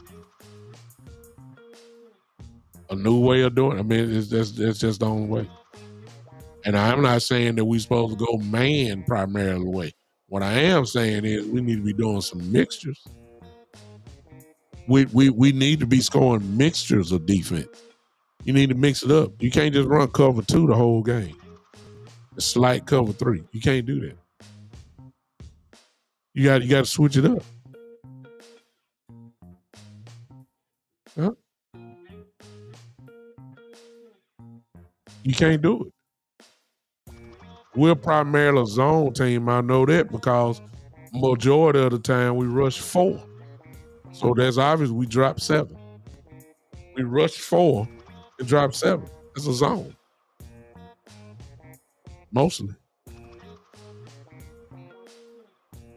A new way of doing it. I mean, it's just the only way. And I'm not saying that we're supposed to go man primarily way. What I am saying is we need to be doing some mixtures. We need to be scoring mixtures of defense. You need to mix it up. You can't just run cover 2 the whole game. A slight cover 3. You can't do that. You got to switch it up. Huh? You can't do it. We're primarily a zone team. I know that because majority of the time we rush 4. So that's obvious we drop 7. We rush 4 and drop 7. It's a zone. Mostly.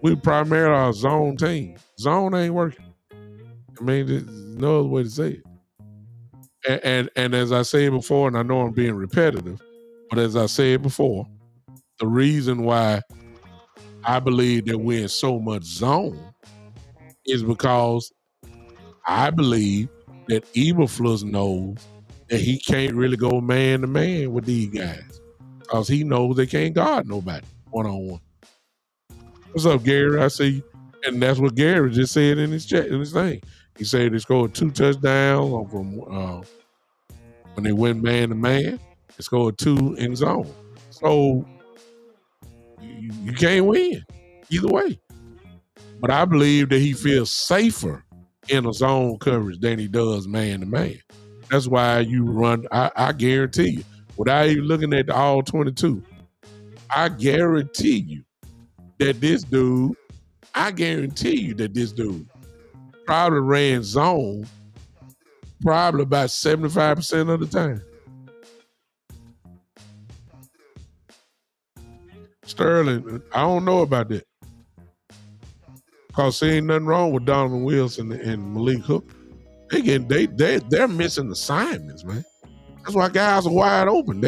We primarily are a zone team. Zone ain't working. I mean, there's no other way to say it. And as I said before, and I know I'm being repetitive, but as I said before, the reason why I believe that we're in so much zone is because I believe that Eberflus knows that he can't really go man to man with these guys because he knows they can't guard nobody one-on-one. What's up, Gary? I see you. And that's what Gary just said in his chat, in his thing. He said they scored 2 touchdowns from when they went man to man. They scored 2 in zone. So you can't win either way. But I believe that he feels safer in a zone coverage than he does man to man. That's why you run. I guarantee you, without even looking at the all 22, I guarantee you that this dude probably ran zone probably about 75% of the time. Sterling, I don't know about that. Because there ain't nothing wrong with Donovan Wilson and Malik Hooker. They're missing assignments, man. That's why guys are wide open.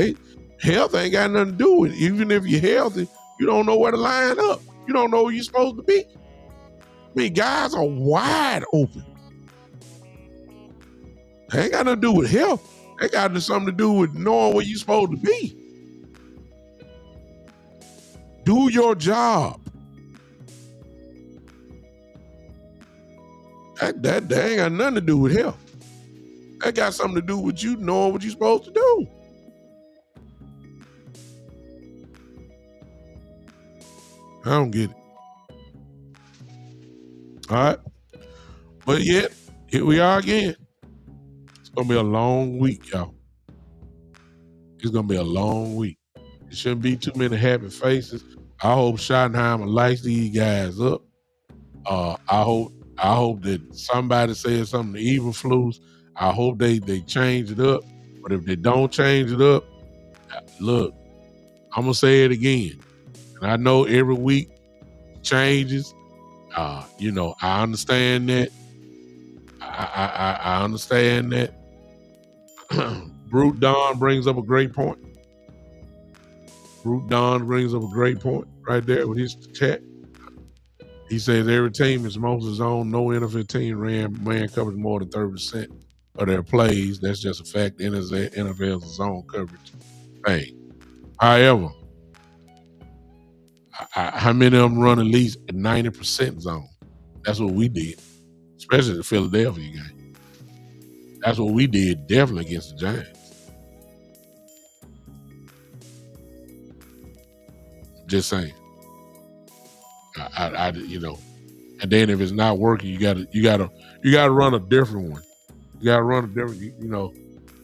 Health ain't got nothing to do with it. Even if you're healthy, you don't know where to line up. You don't know where you're supposed to be. I mean, guys are wide open. They ain't got nothing to do with health. They got something to do with knowing where you're supposed to be. Do your job. That ain't got nothing to do with health. That got something to do with you knowing what you're supposed to do. I don't get it. All right. But yet, here we are again. It's going to be a long week, y'all. It's going to be a long week. It shouldn't be too many happy faces. I hope Schottenheimer lights these guys up. I hope that somebody says something to Eberflus. I hope they change it up. But if they don't change it up, look, I'm going to say it again. And I know every week changes. I understand that. I understand that. Brute Don brings up a great point. Right there with his chat. He says every team is mostly zone. No NFL team man covers more than 30% of their plays. That's just a fact. NFL's zone coverage thing. However, how many of them run at least 90% zone? That's what we did, especially the Philadelphia game. That's what we did definitely against the Giants. Just saying. And then if it's not working, you gotta run a different one. You gotta run a different,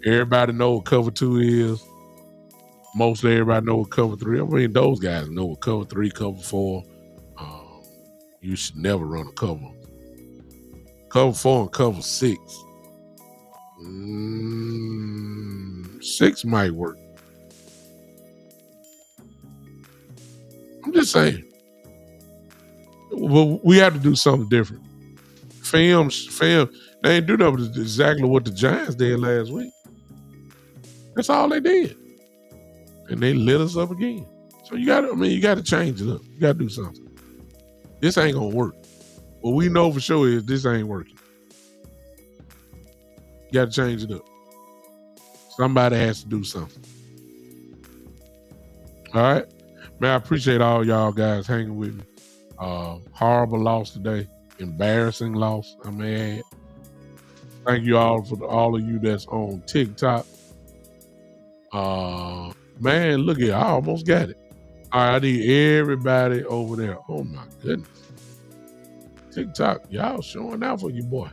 Everybody know what cover 2 is. Most everybody know what cover 3. I mean, those guys know what cover 3, cover 4. You should never run a cover. Cover 4 and cover 6. 6 might work. I'm just saying. Well, we have to do something different. Film, they ain't do nothing but exactly what the Giants did last week. That's all they did. And they lit us up again. So you gotta change it up. You gotta do something. This ain't gonna work. What we know for sure is this ain't working. You gotta change it up. Somebody has to do something. All right. Man, I appreciate all y'all guys hanging with me. Horrible loss today. Embarrassing loss, I may add. Thank you all for all of you that's on TikTok. Man, look here. I almost got it. All right, I need everybody over there. Oh, my goodness. TikTok, y'all showing out for you, boy.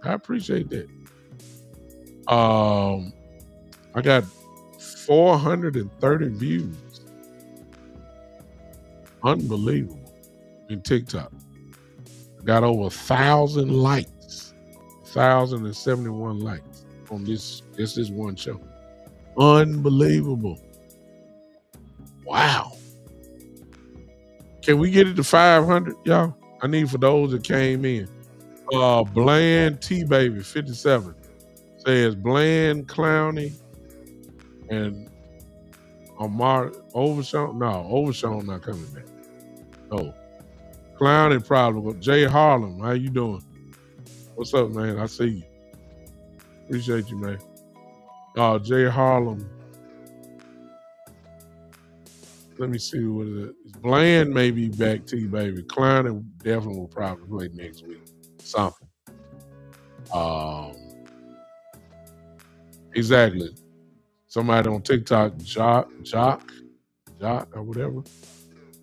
I appreciate that. I got 430 views. Unbelievable. In TikTok. Got over 1,000 likes. 1,071 likes on this one show. Unbelievable. Wow. Can we get it to 500, y'all? I need for those that came in. Bland T-Baby 57 says Bland Clowney and Amar Overshawn. No, Overshawn not coming back. No. Clowney problem. Jay Harlem, how you doing? What's up, man? I see you. Appreciate you, man. Jay Harlem. Let me see what it is. Bland may be back to you, baby. Clowney definitely will probably play next week. Something. Exactly. Somebody on TikTok, Jock or whatever,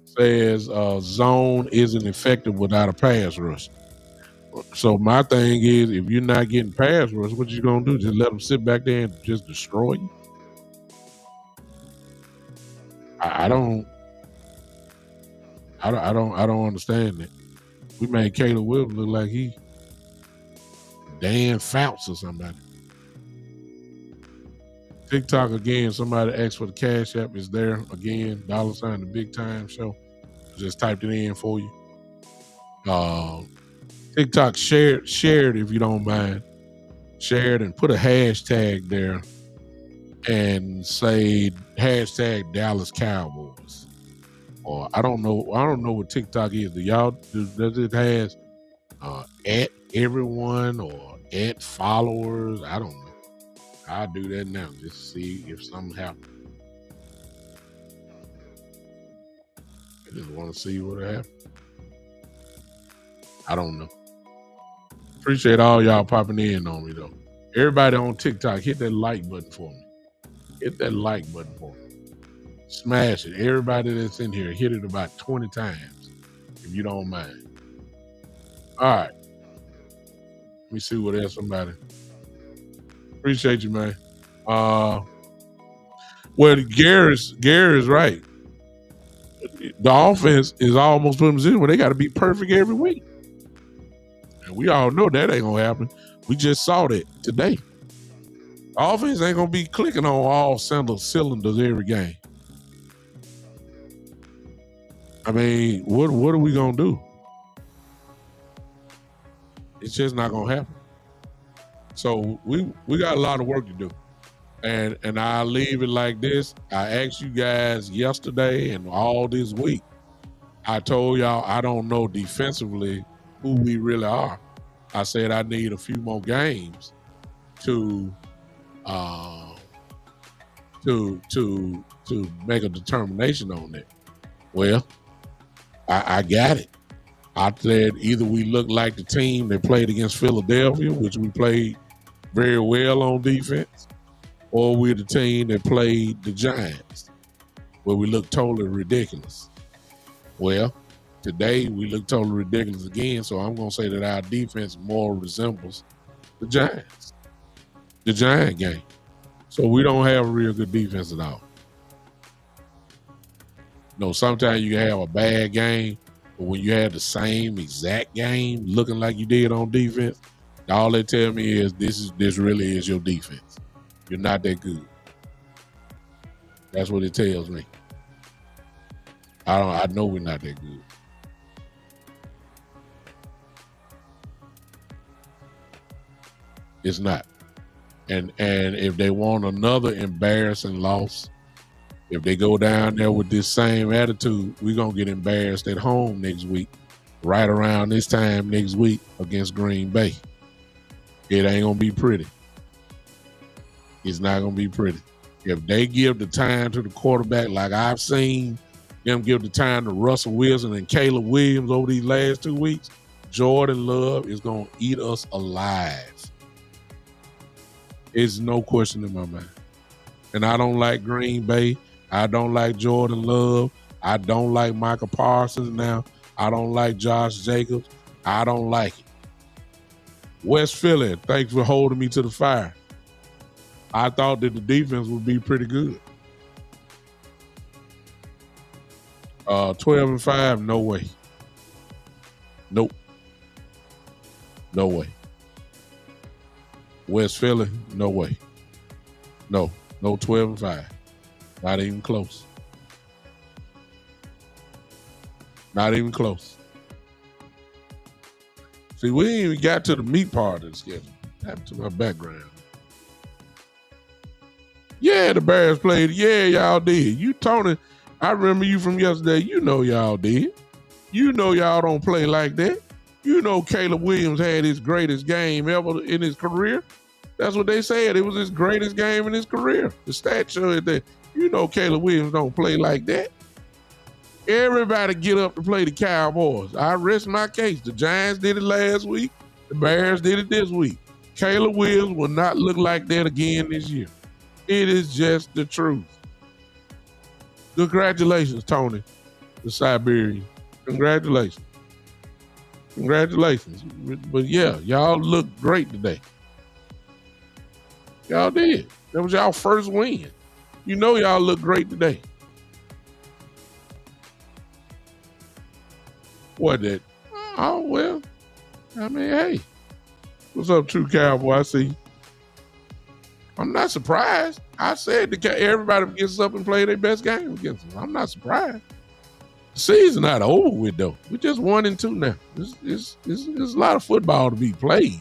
says zone isn't effective without a pass rush. So my thing is, if you're not getting pass rush, what you gonna do? Just let them sit back there and just destroy you? I don't understand that. We made Caleb Williams look like he Dan Fouts or somebody. TikTok again, somebody asked for the Cash App. Is there again, $, the Big Time Show. Just typed it in for you. TikTok share it if you don't mind. Share it and put a hashtag there and say hashtag Dallas Cowboys. Or I don't know what TikTok is. Does it has at everyone or at followers? I don't know. I'll do that now just to see if something happens. I just want to see what happens. I don't know. Appreciate all y'all popping in on me though. Everybody on TikTok, hit that like button for me. Hit that like button for me. Smash it. Everybody that's in here, hit it about 20 times if you don't mind. All right. Let me see what else somebody. Appreciate you, man. Well, Gary's right. The offense is almost put in a position where they got to be perfect every week. And we all know that ain't going to happen. We just saw that today. The offense ain't going to be clicking on all cylinders every game. I mean, what are we going to do? It's just not going to happen. So we got a lot of work to do. And I'll leave it like this. I asked you guys yesterday and all this week. I told y'all I don't know defensively who we really are. I said I need a few more games to make a determination on that. Well, I got it. I said either we look like the team that played against Philadelphia, which we played very well on defense, or we're the team that played the Giants, where we look totally ridiculous. Well, today we look totally ridiculous again, so I'm going to say that our defense more resembles the Giants, the Giant game. So we don't have a real good defense at all. No, sometimes you can have a bad game, but when you have the same exact game looking like you did on defense, all they tell me is this really is your defense. You're not that good. That's what it tells me. I know we're not that good. It's not. And if they want another embarrassing loss, if they go down there with this same attitude, we're going to get embarrassed at home next week, right around this time next week against Green Bay. It ain't going to be pretty. It's not going to be pretty. If they give the time to the quarterback like I've seen them give the time to Russell Wilson and Caleb Williams over these last 2 weeks, Jordan Love is going to eat us alive. It's no question in my mind. And I don't like Green Bay. I don't like Jordan Love. I don't like Michael Parsons now. I don't like Josh Jacobs. I don't like it. West Philly, thanks for holding me to the fire. I thought that the defense would be pretty good. 12-5, no way. Nope. No way. West Philly, no way. No 12-5. Not even close. Not even close. See, we ain't even got to the meat part of the schedule. Happened to my background. Yeah, the Bears played. Yeah, y'all did. You, Tony, I remember you from yesterday. You know y'all did. You know y'all don't play like that. You know Caleb Williams had his greatest game ever in his career. That's what they said. It was his greatest game in his career. The stats showed that. You know Caleb Williams don't play like that. Everybody get up to play the Cowboys. I rest my case. The Giants did it last week. The Bears did it this week. Caleb Williams will not look like that again this year. It is just the truth. Congratulations, Tony, the Siberian. Congratulations. Congratulations. But yeah, y'all looked great today. Y'all did. That was y'all first win. You know y'all look great today. What that? Oh, well, I mean, hey. What's up, True Cowboy? I see. I'm not surprised. I said everybody gets up and play their best game against them. I'm not surprised. The season not over with, though. We're just 1-2 now. There's a lot of football to be played.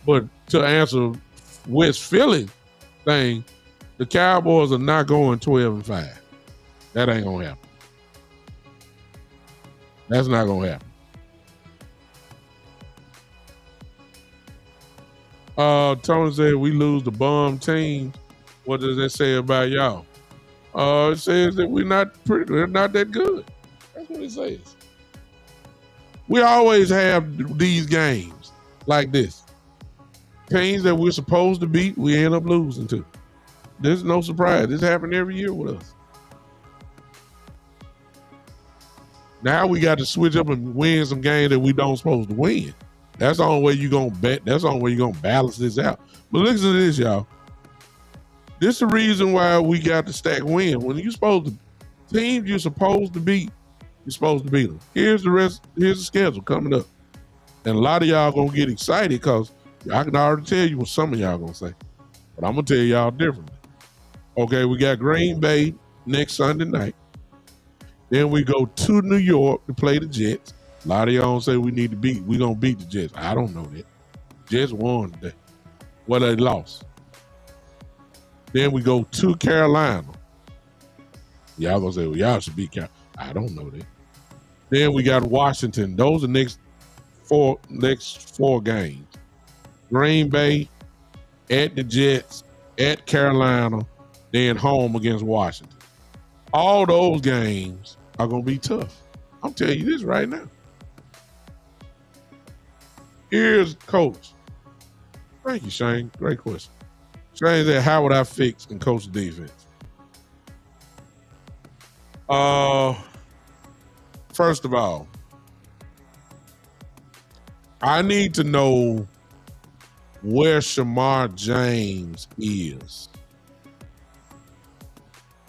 But to answer West Philly thing, the Cowboys are not going 12-5. That ain't going to happen. That's not going to happen. Tony said we lose the bum teams. What does that say about y'all? It says that we're not that good. That's what it says. We always have these games like this. Teams that we're supposed to beat, we end up losing to. There's no surprise. This happens every year with us. Now we got to switch up and win some games that we don't supposed to win. That's the only way you're going to bet. That's the only way you're going to balance this out. But listen to this, y'all. This is the reason why we got to stack win. When you're supposed to, teams you're supposed to beat, you're supposed to beat them. Here's the schedule coming up. And a lot of y'all going to get excited because I can already tell you what some of y'all going to say. But I'm going to tell y'all differently. Okay, we got Green Bay next Sunday night. Then we go to New York to play the Jets. A lot of y'all say we're going to beat the Jets. I don't know that. Jets won today. Well, they lost. Then we go to Carolina. Y'all going to say, well, y'all should beat Carolina. I don't know that. Then we got Washington. Those are next four games. Green Bay, at the Jets, at Carolina, then home against Washington. All those games are going to be tough. I'm telling you this right now. Here's coach. Thank you, Shane. Great question. Shane said, how would I fix and coach the defense? First of all, I need to know where Shamar James is.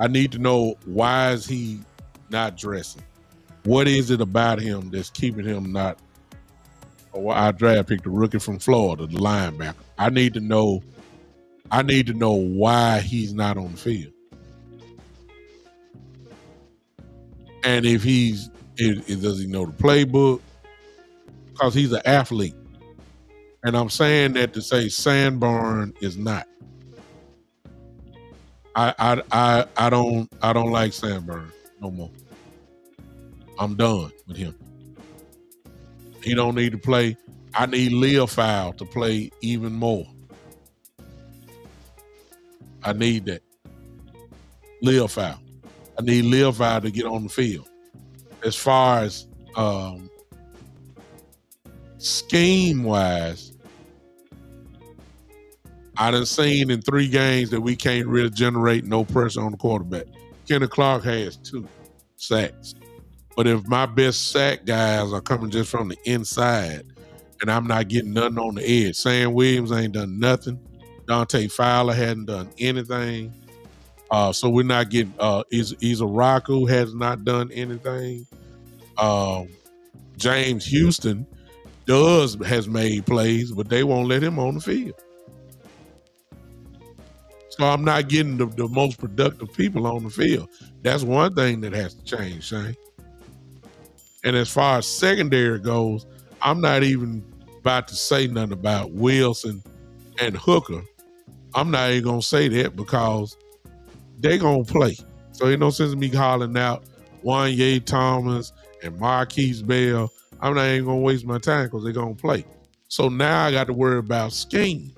I need to know, why is he not dressing? What is it about him that's keeping him not? I draft picked a rookie from Florida, the linebacker. I need to know why he's not on the field. And if does he know the playbook? Because he's an athlete. And I'm saying that to say Sanborn is not. I don't like Sanborn no more. I'm done with him. He don't need to play. I need Leofow to play even more. I need that. Leofow. I need Leofow to get on the field. As far as scheme-wise, I done seen in 3 games that we can't really generate no pressure on the quarterback. Kenneth Clark has 2 sacks. But if my best sack guys are coming just from the inside and I'm not getting nothing on the edge, Sam Williams ain't done nothing. Dante Fowler hadn't done anything. So we're not getting Izaraku has not done anything. James Houston has made plays, but they won't let him on the field. So I'm not getting the most productive people on the field. That's one thing that has to change, Shane. And as far as secondary goes, I'm not even about to say nothing about Wilson and Hooker. I'm not even going to say that because they're going to play. So ain't no sense in me hollering out Wanye Thomas and Marquise Bell. I'm not even going to waste my time because they're going to play. So now I got to worry about scheme,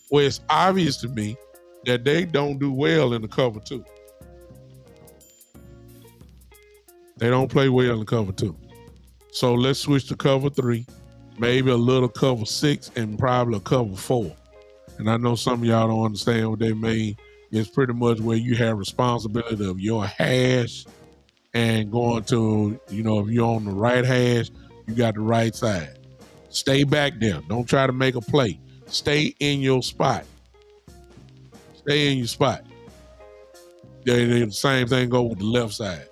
where it's obvious to me that they don't do well in the cover 2. They don't play well in cover 2. So let's switch to cover 3, maybe a little cover 6, and probably a cover 4. And I know some of y'all don't understand what they mean. It's pretty much where you have responsibility of your hash and going to, if you're on the right hash, you got the right side. Stay back there. Don't try to make a play. Stay in your spot. Stay in your spot. The same thing go with the left side.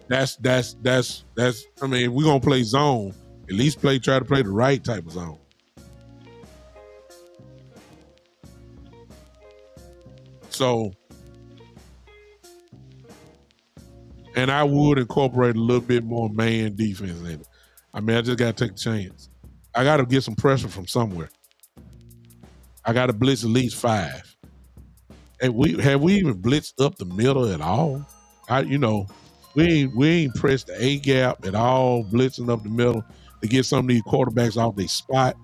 That's I mean, we're gonna play zone. At least try to play the right type of zone. So, and I would incorporate a little bit more man defense in it. I mean, I just gotta take a chance. I gotta get some pressure from somewhere. I gotta blitz at least 5. And have we even blitzed up the middle at all? We ain't pressed the A gap at all, blitzing up the middle to get some of these quarterbacks off their spot,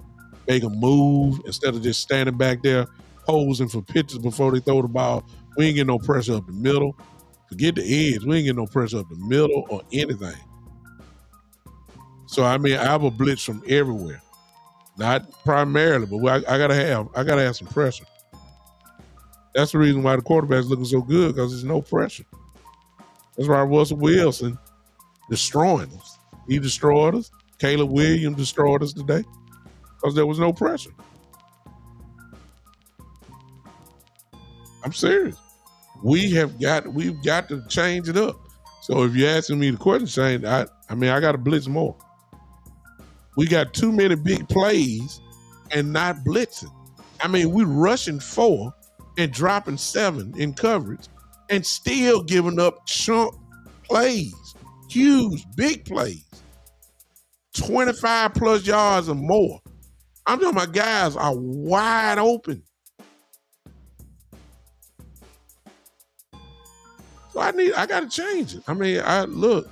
make them move instead of just standing back there posing for pitches before they throw the ball. We ain't getting no pressure up the middle. Forget the edge. We ain't getting no pressure up the middle or anything. So I mean, I have a blitz from everywhere, not primarily, but I gotta have some pressure. That's the reason why the quarterback's looking so good, because there's no pressure. That's why Russell Wilson destroying us. He destroyed us. Caleb Williams destroyed us today because there was no pressure. I'm serious. We've got to change it up. So if you're asking me the question, Shane, I got to blitz more. We got too many big plays and not blitzing. I mean, we're rushing 4 and dropping 7 in coverage and still giving up chunk plays, huge, big plays, 25 plus yards or more. I'm talking about guys are wide open. So I got to change it. I mean, look,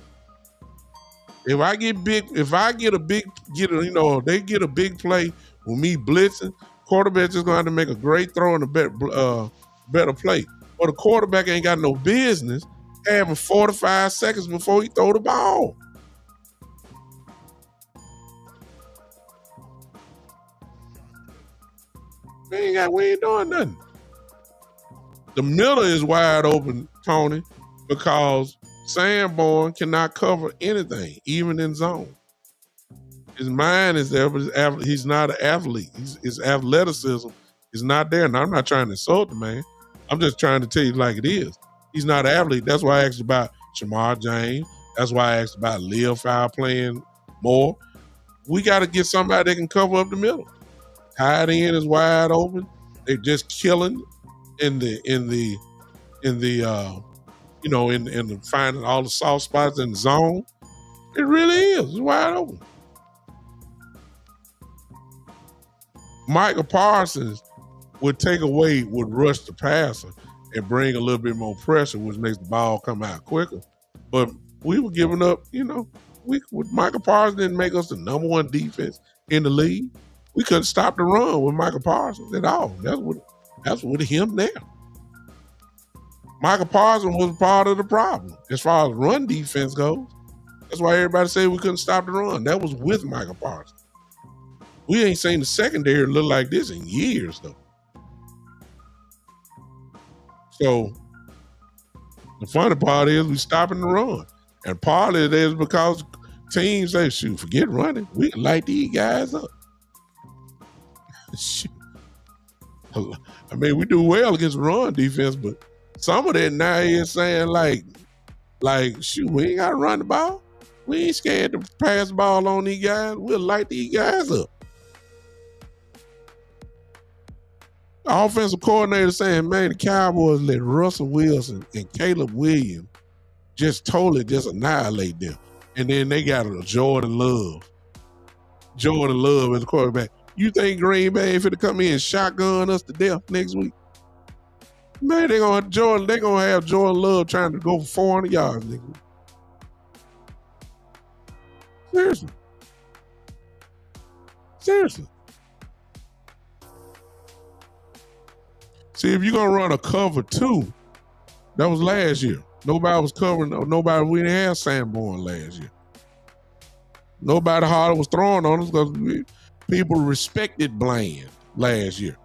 if they get a big play with me blitzing, quarterback just gonna have to make a great throw and a better play. Or the quarterback ain't got no business having 45 seconds before he throw the ball. We ain't doing nothing. The middle is wide open, Tony, because Sanborn cannot cover anything, even in zone. His mind is there, but he's not an athlete. His athleticism is not there. And I'm not trying to insult the man. I'm just trying to tell you like it is. He's not an athlete. That's why I asked about Shamar James. That's why I asked about Lil Fowl playing more. We got to get somebody that can cover up the middle. Tight end is wide open. They're just killing in the finding all the soft spots in the zone. It really is. It's wide open. Michael Parsons would rush the passer and bring a little bit more pressure, which makes the ball come out quicker. But we were giving up, with Michael Parsons didn't make us the number one defense in the league. We couldn't stop the run with Michael Parsons at all. That's with him there. Michael Parsons was part of the problem as far as run defense goes. That's why everybody said we couldn't stop the run. That was with Michael Parsons. We ain't seen the secondary look like this in years, though. So the funny part is we stopping the run. And part of it is because teams say, shoot, forget running. We can light these guys up. Shoot. I mean, we do well against run defense, but some of that now is saying like, shoot, we ain't got to run the ball. We ain't scared to pass the ball on these guys. We'll light these guys up. The offensive coordinator saying, man, the Cowboys let Russell Wilson and Caleb Williams just totally annihilate them. And then they got a Jordan Love. Jordan Love as the quarterback. You think Green Bay finna come in and shotgun us to death next week? Man, they're gonna have Jordan Love trying to go for 400 yards next week. Seriously. See, if you're gonna run a cover 2, that was last year. Nobody was covering. We didn't have Sanborn last year. Nobody hardly was throwing on us because people respected Bland last year.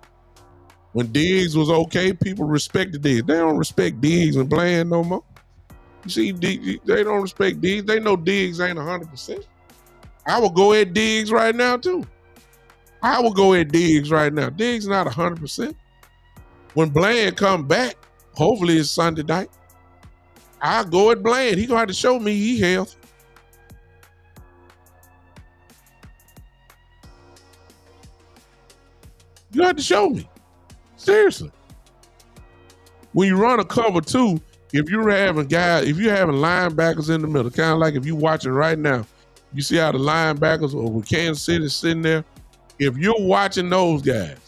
When Diggs was okay, people respected Diggs. They don't respect Diggs and Bland no more. You see, they don't respect Diggs. They know Diggs ain't 100%. I will go at Diggs right now, too. Diggs not 100%. When Bland come back, hopefully it's Sunday night, I'll go at Bland. He gonna have to show me he healthy. You have to show me. Seriously. When you run a cover 2, if you're having linebackers in the middle, kind of like if you're watching right now, you see how the linebackers over Kansas City is sitting there. If you're watching those guys,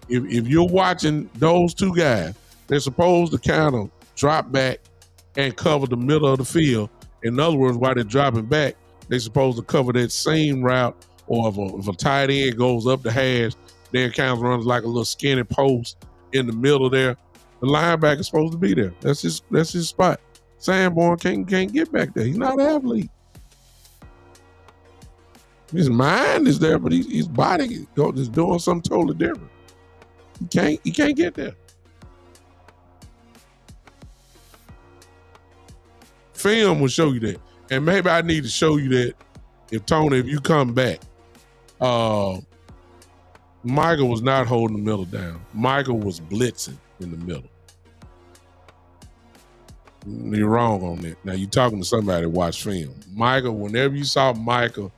if you're watching those 2 guys, they're supposed to kind of drop back and cover the middle of the field. In other words, while they're dropping back, they're supposed to cover that same route, or if a tight end goes up the hash, then kind of runs like a little skinny post in the middle there. The linebacker is supposed to be there. That's his spot. Sanborn can't get back there. He's not an athlete. His mind is there, but his body is doing something totally different. He can't get there. Film will show you that. And maybe I need to show you that if you come back. Michael was not holding the middle down. Michael was blitzing in the middle. You're wrong on that. Now you're talking to somebody that watched film. Michael, whenever you saw Michael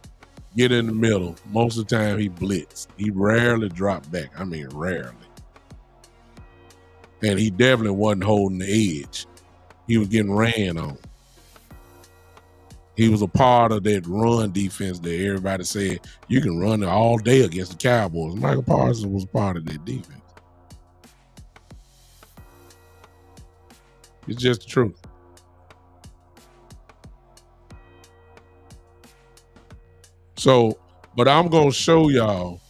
get in the middle, most of the time he blitzed. He rarely dropped back. I mean, rarely. And he definitely wasn't holding the edge. He was getting ran on. He was a part of that run defense that everybody said you can run it all day against the Cowboys. Michael Parsons was part of that defense. It's just the truth. So, but I'm going to show y'all.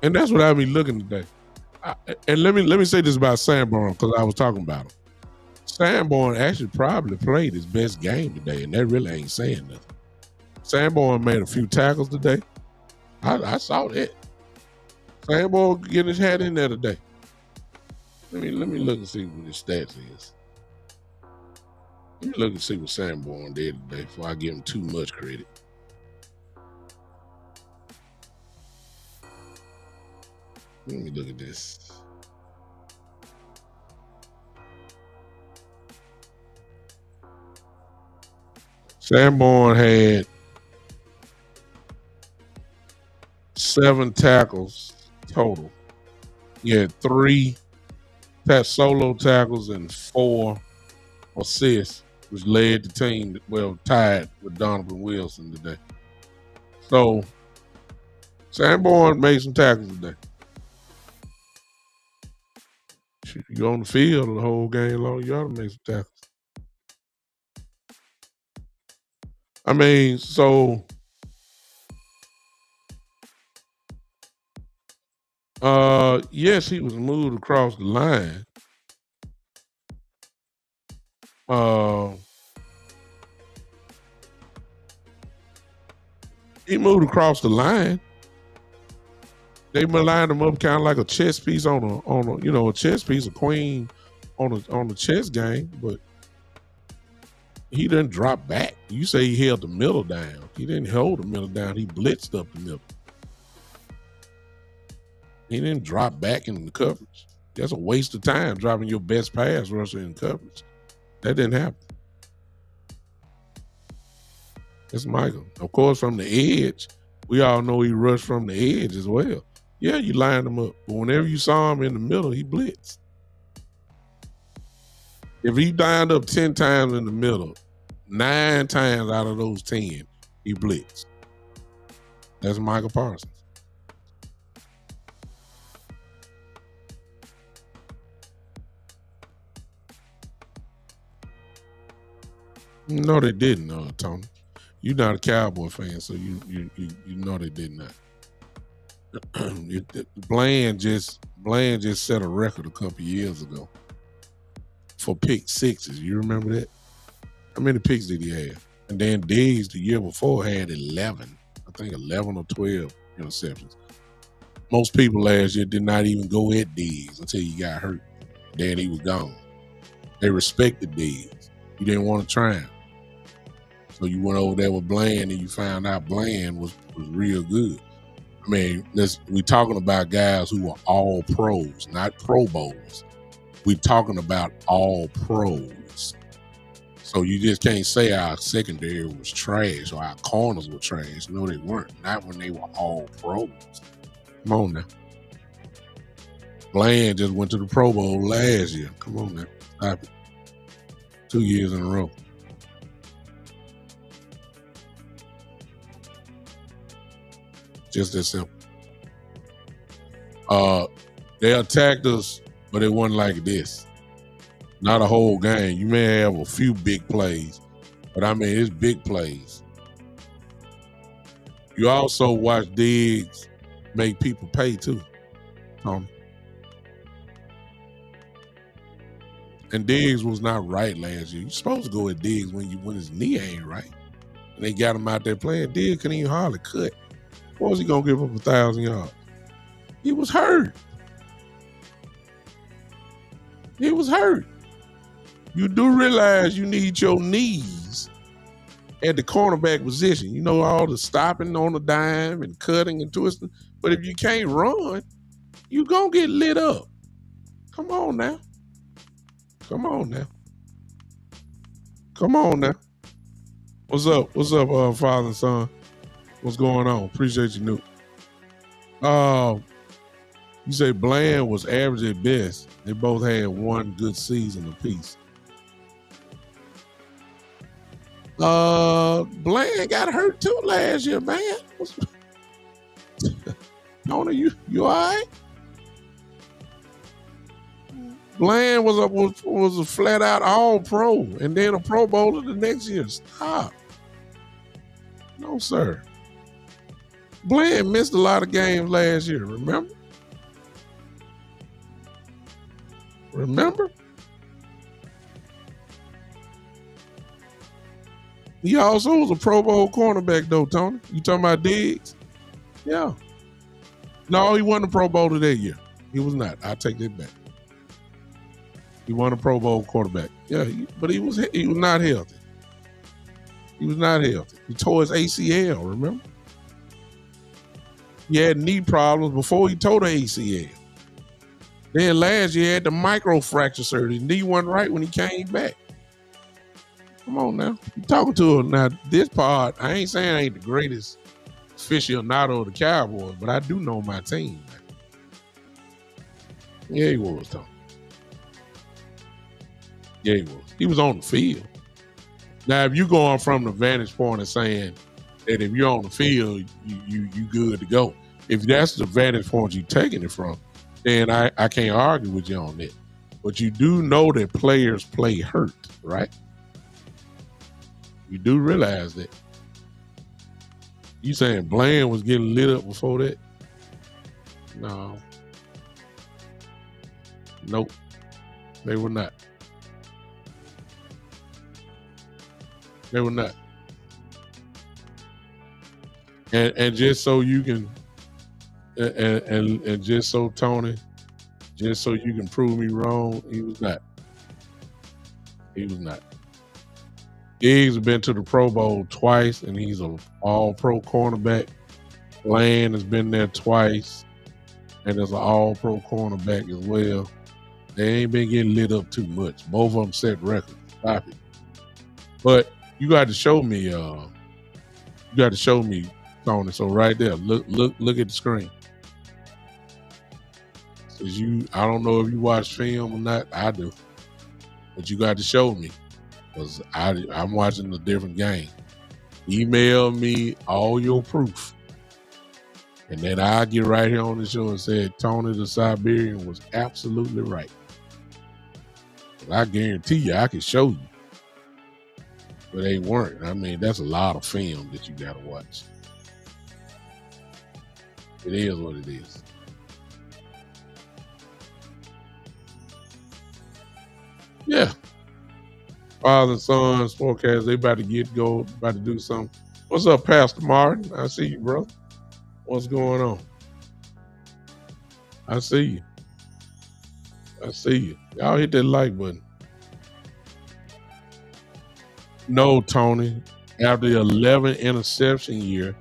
And that's what I be looking today. And let me say this about Sanborn, because I was talking about him. Sanborn actually probably played his best game today, and that really ain't saying nothing. Sanborn made a few tackles today. I saw that. Sanborn getting his hat in there today. Let me look and see what his stats is. Let me look and see what Sanborn did today before I give him too much credit. Let me look at this. Sanborn had 7 tackles total. He had 3 solo tackles and 4 assists, which led the team, tied with Donovan Wilson today. So Sanborn made some tackles today. You on the field the whole game long, you ought to make some tackles. I mean, so yes, he was moved across the line. He moved across the line. They lined him up kind of like a chess piece on a chess piece, a queen on the chess game, but he didn't drop back. You say he held the middle down. He didn't hold the middle down. He blitzed up the middle. He didn't drop back in the coverage. That's a waste of time dropping your best pass rusher in coverage. That didn't happen. That's Michael. Of course, from the edge, we all know he rushed from the edge as well. Yeah, you lined him up. But whenever you saw him in the middle, he blitzed. If he lined up 10 times in the middle, 9 times out of those 10, he blitzed. That's Michael Parsons. No, they didn't, Tony. You're not a Cowboy fan, so you know they did not. Bland just set a record a couple years ago for pick sixes. You remember that? How many picks did he have? And then Diggs the year before had 11. I think 11 or 12 interceptions. Most people last year did not even go at Diggs until he got hurt. Then he was gone. They respected Diggs. You didn't want to try him. So you went over there with Bland and you found out Bland was real good. I mean, we talking about guys who are all pros, not Pro Bowls. We talking about all pros. So you just can't say our secondary was trash or our corners were trash. No, they weren't. Not when they were all pros. Come on now. Bland just went to the Pro Bowl last year. Come on now. Stop it. 2 years in a row. Just that simple. They attacked us, but it wasn't like this. Not a whole game. You may have a few big plays, but I mean, it's big plays. You also watch Diggs make people pay too. And Diggs was not right last year. You're supposed to go at Diggs when his knee ain't right. And they got him out there playing. Diggs couldn't even hardly cut. What was he going to give up 1,000 yards? He was hurt. He was hurt. You do realize you need your knees at the cornerback position. You know, all the stopping on the dime and cutting and twisting. But if you can't run, you're going to get lit up. Come on now. Come on now. Come on now. What's up? What's up, father and son? What's going on? Appreciate you, Nuke. You say Bland was average at best. They both had one good season apiece. Bland got hurt too last year, man. Tony, you all right? Bland was a flat out all pro and then a Pro Bowler the next year. Stop. No, sir. Bland missed a lot of games last year, remember? Remember? He also was a Pro Bowl cornerback, though, Tony. You talking about Diggs? Yeah. No, he wasn't a Pro Bowler that year. He was not. I'll take that back. He won a Pro Bowl quarterback. Yeah, but he was not healthy. He was not healthy. He tore his ACL, remember? He had knee problems before he tore the ACL. Then last year he had the microfracture surgery. His knee wasn't right when he came back. Come on now. You talking to her. Now, this part, I ain't saying I ain't the greatest aficionado of the Cowboys, but I do know my team. Man. Yeah, he was, Tom. Yeah, he was. He was on the field. Now, if you going from the vantage point and saying that if you're on the field, you good to go. If that's the vantage point you're taking it from, then I can't argue with you on that. But you do know that players play hurt, right? You do realize that. You saying Bland was getting lit up before that? No. Nope. They were not. They were not. And just so you can and just so Tony, just so you can prove me wrong, he was not. He was not. Diggs has been to the Pro Bowl twice, and he's an all-pro cornerback. Bland has been there twice, and is an all-pro cornerback as well. They ain't been getting lit up too much. Both of them set records. Stop it. But you got to show me. You got to show me, Tony. So right there, look at the screen. I don't know if you watch film or not. I do, but you got to show me because I'm watching a different game. Email me all your proof, and then I'll get right here on the show and say Tony the Siberian was absolutely right. But I guarantee you, I can show you, but they weren't. I mean, that's a lot of film that you got to watch. It is what it is. Yeah. Father and sons forecast, they about to about to do something. What's up, Pastor Martin? I see you, bro. What's going on? I see you. I see you. Y'all hit that like button. No, Tony. After the 11 interception year,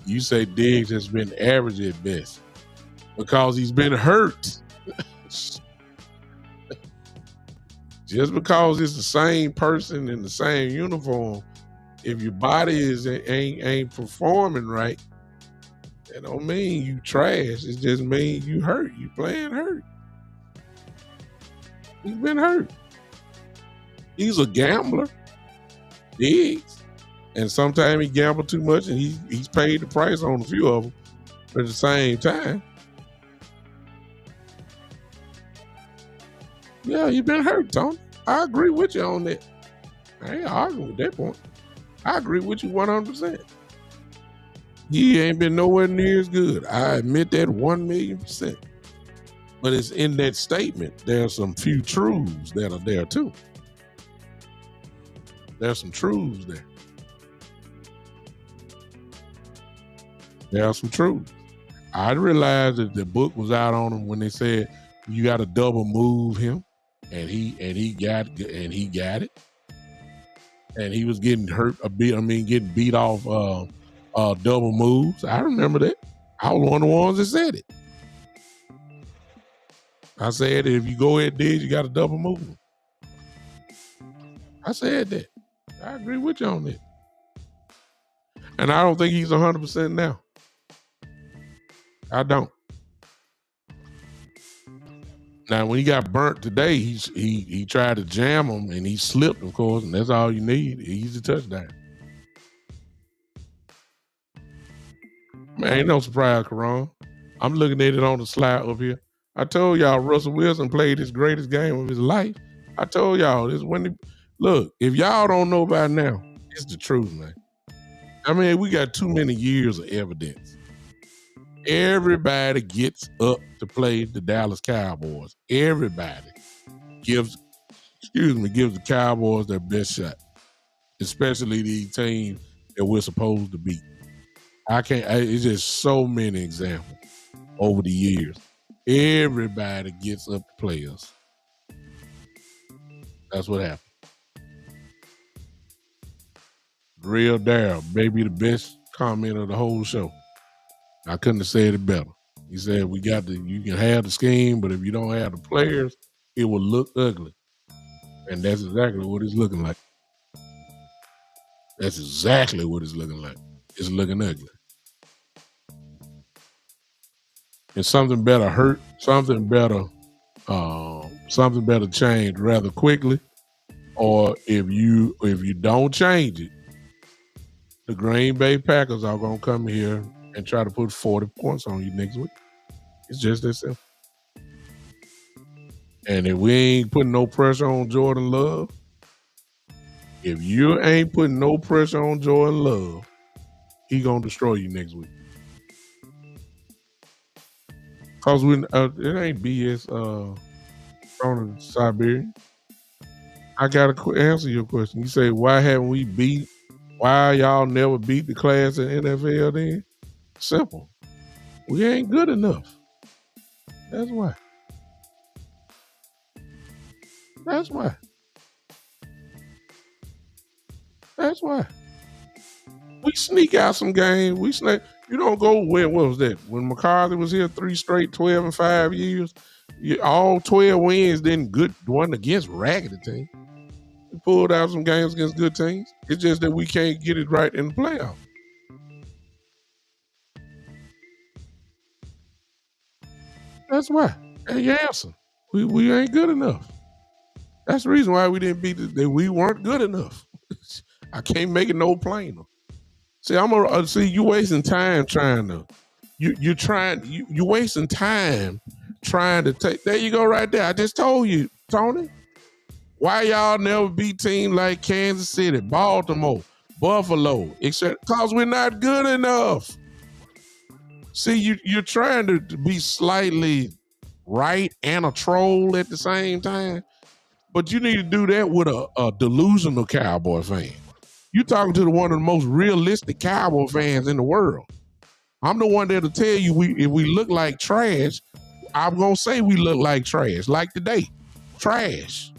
you say Diggs has been average at best because he's been hurt. Just because it's the same person in the same uniform, if your body ain't performing right, that don't mean you trash. It just means you hurt. You playing hurt. He's been hurt. He's a gambler. Diggs. And sometimes he gambled too much and he's paid the price on a few of them. But at the same time, yeah, you've been hurt, Tony. I agree with you on that. I ain't arguing with that point. I agree with you 100%. He ain't been nowhere near as good. I admit that 1,000,000%. But it's in that statement, there's some few truths that are there too. There's some truths there. There are some truths. I realized that the book was out on him when they said you got to double move him. And he got it, and he was getting hurt a bit. I mean, getting beat off double moves. I remember that. I was one of the ones that said it. I said if you go ahead, Diggs, you got to double move him. I said that. I agree with you on that, and I don't think he's 100% now. I don't. Now, when he got burnt today, he tried to jam him and he slipped, of course, and that's all you need. Easy touchdown. Man, ain't no surprise, Karan. I'm looking at it on the slide up here. I told y'all Russell Wilson played his greatest game of his life. I told y'all this look, if y'all don't know by now, it's the truth, man. I mean, we got too many years of evidence. Everybody gets up to play the Dallas Cowboys. Everybody gives the Cowboys their best shot, especially these teams that we're supposed to beat. It's just so many examples over the years. Everybody gets up to play us. That's what happened. Real Darryl, maybe the best comment of the whole show. I couldn't have said it better. He said, you can have the scheme, but if you don't have the players, it will look ugly. And that's exactly what it's looking like. That's exactly what it's looking like. It's looking ugly. And something better hurt, something better change rather quickly. Or if you don't change it, the Green Bay Packers are gonna come here and try to put 40 points on you next week. It's just that simple. And if we ain't putting no pressure on Jordan Love, if you ain't putting no pressure on Jordan Love, he gonna destroy you next week. Cause it ain't BS. From Siberian. I gotta answer your question. You say why haven't we beat? Why y'all never beat the class in NFL? Then simple. We ain't good enough. That's why. That's why. That's why. We sneak out some games. We sneak. You don't go where? What was that? When McCarthy was here 3 straight 12 and 5 years, all 12 wins. Then good one against raggedy team. We pulled out some games against good teams. It's just that we can't get it right in the playoffs. That's why. And your answer. We ain't good enough. That's the reason why we didn't beat that we weren't good enough. I can't make it no plainer. See, you wasting time trying to. You wasting time trying to take. There you go, right there. I just told you, Tony. Why y'all never beat teams like Kansas City, Baltimore, Buffalo, except because we're not good enough. See, you're trying to be slightly right and a troll at the same time, but you need to do that with a delusional Cowboy fan. You're talking to one of the most realistic Cowboy fans in the world. I'm the one that'll tell you if we look like trash, I'm going to say we look like trash, like today. Trash.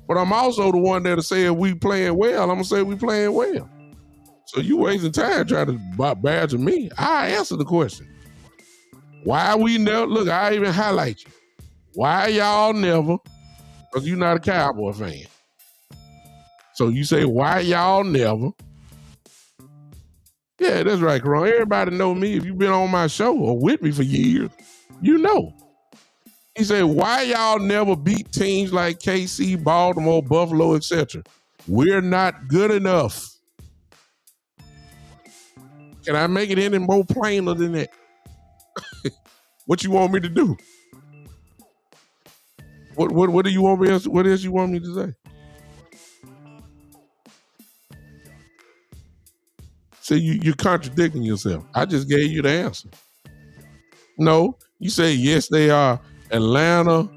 But I'm also the one that'll say if we playing well, I'm going to say we playing well. So you wasting time trying to badger me. I answer the question. Why we never, look, I even highlight you. Why y'all never, because you're not a Cowboy fan. So you say, why y'all never? Yeah, that's right, Karan. Everybody know me. If you've been on my show or with me for years, you know. He said, why y'all never beat teams like KC, Baltimore, Buffalo, etc.? We're not good enough. Can I make it any more plainer than that? What you want me to do? What do you want me else? What else you want me to say? See, you're contradicting yourself. I just gave you the answer. No, you say yes, they are. Atlanta.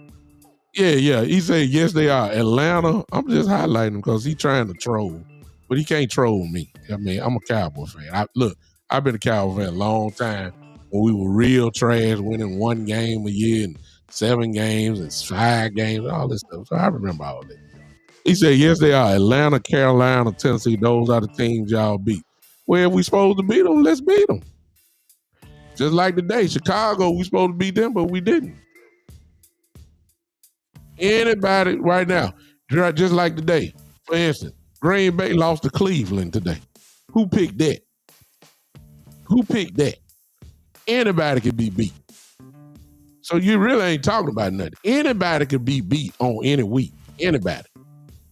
Yeah. He said yes, they are. Atlanta. I'm just highlighting him because he's trying to troll, but he can't troll me. I mean, I'm a Cowboy fan. I've been a Cowboy fan a long time. When we were real trash, winning 1 game a year and 7 games and 5 games, all this stuff. So I remember all that. He said, yes, they are. Atlanta, Carolina, Tennessee, those are the teams y'all beat. Well, if we supposed to beat them, let's beat them. Just like today, Chicago, we supposed to beat them, but we didn't. Anybody right now, just like today, for instance, Green Bay lost to Cleveland today. Who picked that? Who picked that? Anybody could be beat. So you really ain't talking about nothing. Anybody could be beat on any week. Anybody.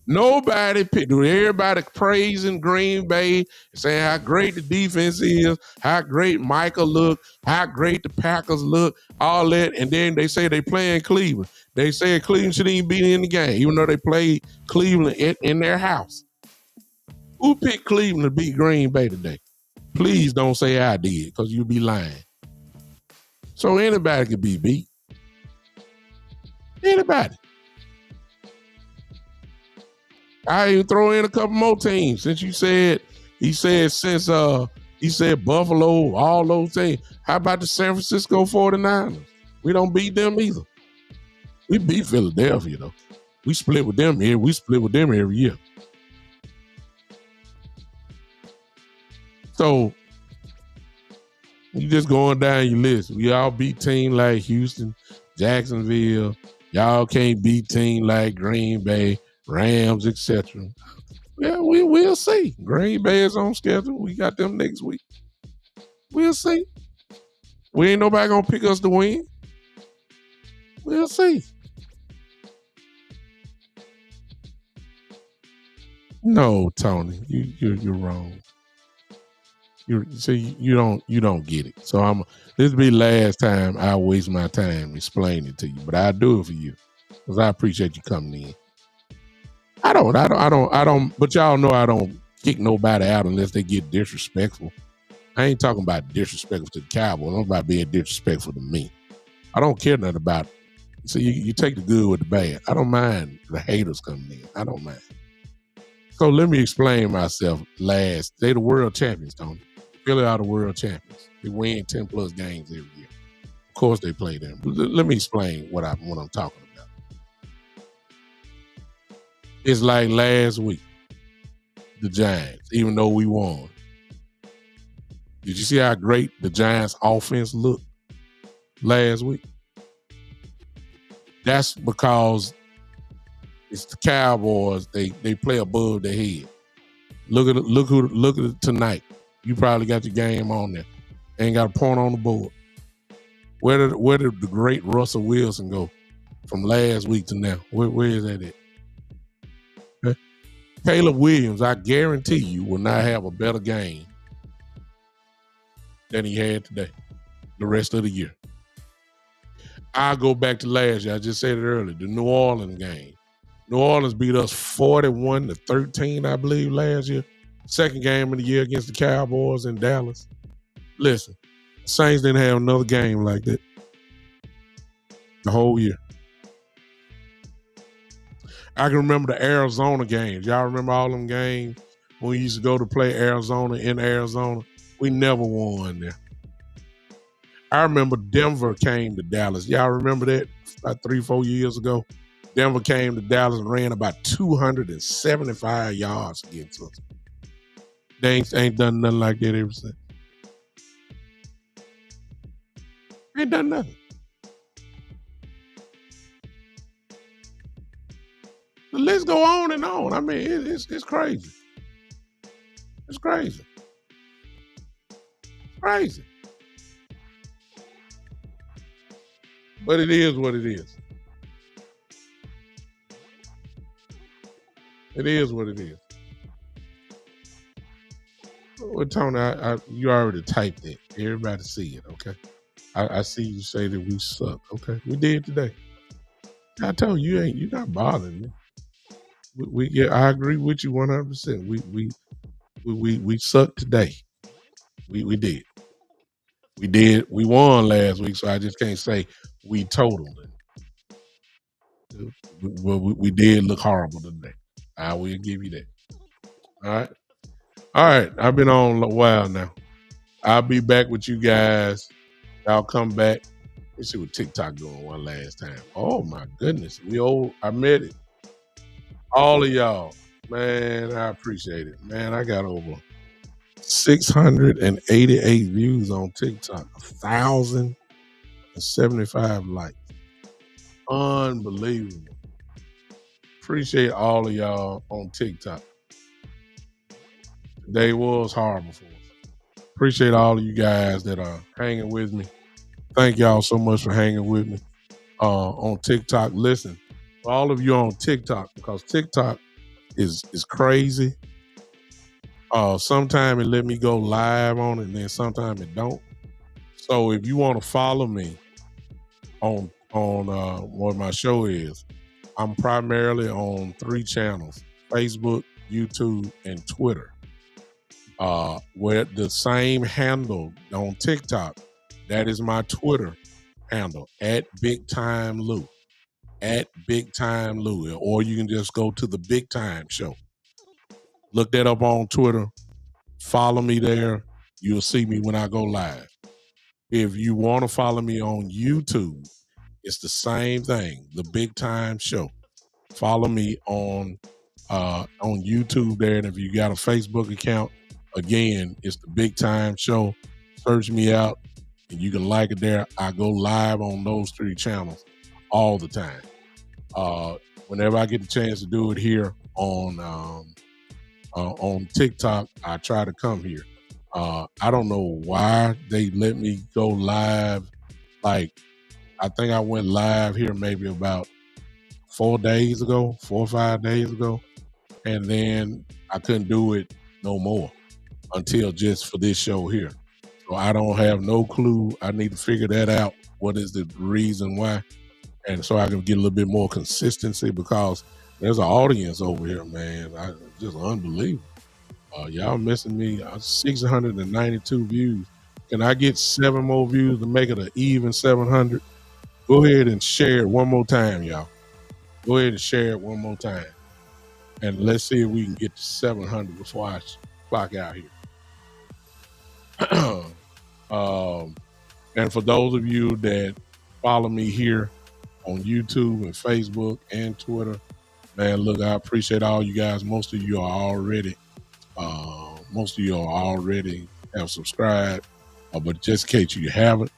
Nobody picked. Everybody praising Green Bay, saying how great the defense is, how great Michael look, how great the Packers look, all that. And then they say they playing Cleveland. They say Cleveland shouldn't even be in the game, even though they played Cleveland in their house. Who picked Cleveland to beat Green Bay today? Please don't say I did, because you'll be lying. So anybody could be beat. Anybody. I even throw in a couple more teams since he said Buffalo, all those teams. How about the San Francisco 49ers? We don't beat them either. We beat Philadelphia though. We split with them here. We split with them every year. So you just going down your list. We all beat teams like Houston, Jacksonville. Y'all can't beat teams like Green Bay, Rams, etc. Yeah, we'll see. Green Bay is on schedule. We got them next week. We'll see. We ain't nobody gonna pick us to win. We'll see. No, Tony, you're wrong. You don't get it. So this will be the last time I waste my time explaining it to you, but I do it for you because I appreciate you coming in. I don't. But y'all know I don't kick nobody out unless they get disrespectful. I ain't talking about disrespectful to the Cowboys. I'm about being disrespectful to me. I don't care nothing about it. So you take the good with the bad. I don't mind the haters coming in. I don't mind. So let me explain myself. They the world champions, Tony. Philly are the world champions. They win 10 plus games every year. Of course they play them. Let me explain what I'm talking about. It's like last week, the Giants, even though we won. Did you see how great the Giants offense looked last week? That's because it's the Cowboys. They play above their head. Look at it tonight. You probably got your game on there. Ain't got a point on the board. Where did the great Russell Wilson go from last week to now? Where is that at? Okay. Caleb Williams, I guarantee you, will not have a better game than he had today, the rest of the year. I'll go back to last year. I just said it earlier, the New Orleans game. New Orleans beat us 41-13, I believe, last year. Second game of the year against the Cowboys in Dallas. Listen, the Saints didn't have another game like that the whole year. I can remember the Arizona games. Y'all remember all them games when we used to go to play Arizona in Arizona? We never won there. I remember Denver came to Dallas. Y'all remember that about 3-4 years ago? Denver came to Dallas and ran about 275 yards against us. They ain't done nothing like that ever since. Ain't done nothing. The list go on and on. I mean, it's crazy. It's crazy. Crazy. But it is what it is. It is what it is. Well, Tony, you already typed it. Everybody see it, okay? I see you say that we suck, okay? We did today. I told you, you're not bothering me. Yeah, I agree with you 100%. We sucked today. We did. We did. We won last week, so I just can't say we totaled it. We did look horrible today. I will give you that. All right. All right. I've been on a while now. I'll be back with you guys. I'll come back. Let's see what TikTok doing one last time. Oh my goodness. I met it. All of y'all. Man, I appreciate it. Man, I got over 688 views on TikTok. 1,075 likes. Unbelievable. Appreciate all of y'all on TikTok. Today was horrible for us. Appreciate all of you guys that are hanging with me. Thank y'all so much for hanging with me on TikTok. Listen, for all of you on TikTok, because TikTok is crazy. Sometimes it let me go live on it, and then sometimes it don't. So if you want to follow me on what my show is, I'm primarily on 3 channels: Facebook, YouTube, and Twitter. Where the same handle on TikTok, that is my Twitter handle, at Big Time Lou. At Big Time Lou. Or you can just go to the Big Time Show. Look that up on Twitter. Follow me there. You'll see me when I go live. If you want to follow me on YouTube, it's the same thing, the Big Time Show. Follow me on YouTube there. And if you got a Facebook account, again, it's the Big Time Show. Search me out and you can like it there. I go live on those 3 channels all the time. Whenever I get the chance to do it here on on TikTok. I try to come here. I don't know why they let me go live. Like, I think I went live here maybe about 4 or 5 days ago. And then I couldn't do it no more until just for this show here. So I don't have no clue. I need to figure that out. What is the reason why? And so I can get a little bit more consistency, because there's an audience over here, man. Just unbelievable. Y'all missing me. 692 views. Can I get 7 more views to make it an even 700? Go ahead and share it one more time, y'all. Go ahead and share it one more time. And let's see if we can get to 700 before I clock out here. And for those of you that follow me here on YouTube and Facebook and Twitter, man, look, I appreciate all you guys. Most of you already have subscribed, but just in case you haven't,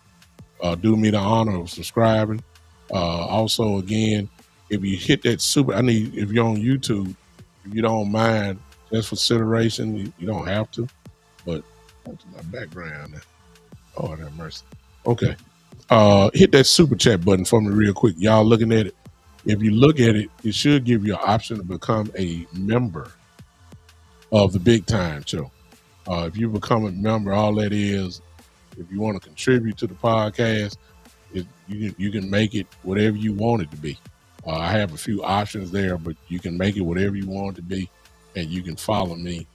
do me the honor of subscribing. Also, again, if you hit that if you're on YouTube, if you don't mind, just for consideration, you don't have to, but that's my background now. Oh, have mercy. Okay. Hit that super chat button for me real quick. Y'all looking at it. If you look at it, it should give you an option to become a member of the Big Time Show. If you become a member, all that is, if you want to contribute to the podcast, you can make it whatever you want it to be. I have a few options there, but you can make it whatever you want it to be, and you can follow me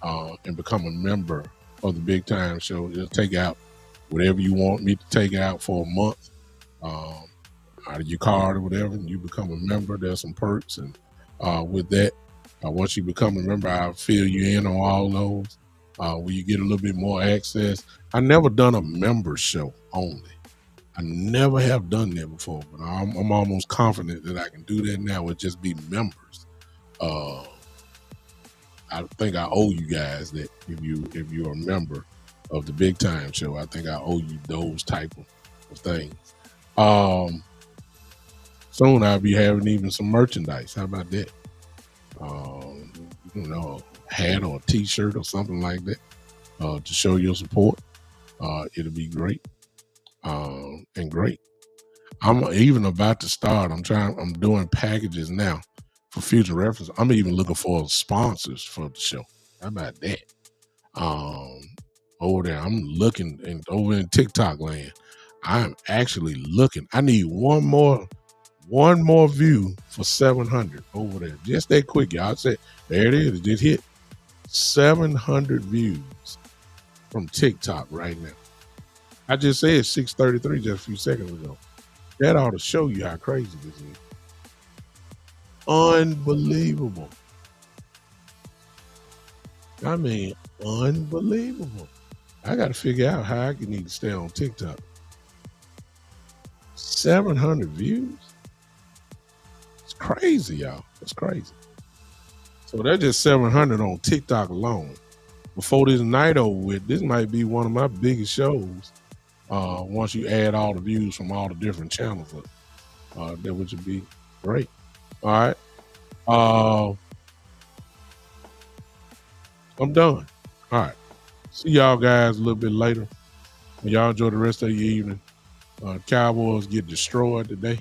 and become a member of the Big Time Show. It'll take out whatever you want me to take out for a month out of your card or whatever, and you become a member. There's some perks, and with that, once you become a member, I'll fill you in on all those, where you get a little bit more access. I never done a member show only. I never have done that before, but I'm almost confident that I can do that now with just be members. I think I owe you guys that if you're a member of the Big Time Show, I think I owe you those type of things. Soon I'll be having even some merchandise. How about that? A hat or a t-shirt or something like that to show your support. It'll be great. And great. I'm even about to start. I'm doing packages now for future reference. I'm even looking for sponsors for the show. How about that? Over there, I'm looking, and over in TikTok land, I'm actually looking. I need one more view for 700 over there. Just that quick, y'all. I said, there it is. It just hit 700 views from TikTok right now. I just said 633 just a few seconds ago. That ought to show you how crazy this is. Unbelievable. I mean, unbelievable. I got to figure out how I can need to stay on TikTok. 700 views? It's crazy, y'all. It's crazy. So that's just 700 on TikTok alone. Before this night over with, this might be one of my biggest shows. Once you add all the views from all the different channels up, that would be great. All right. I'm done. All right. See y'all guys a little bit later. Y'all enjoy the rest of your evening. Cowboys get destroyed today.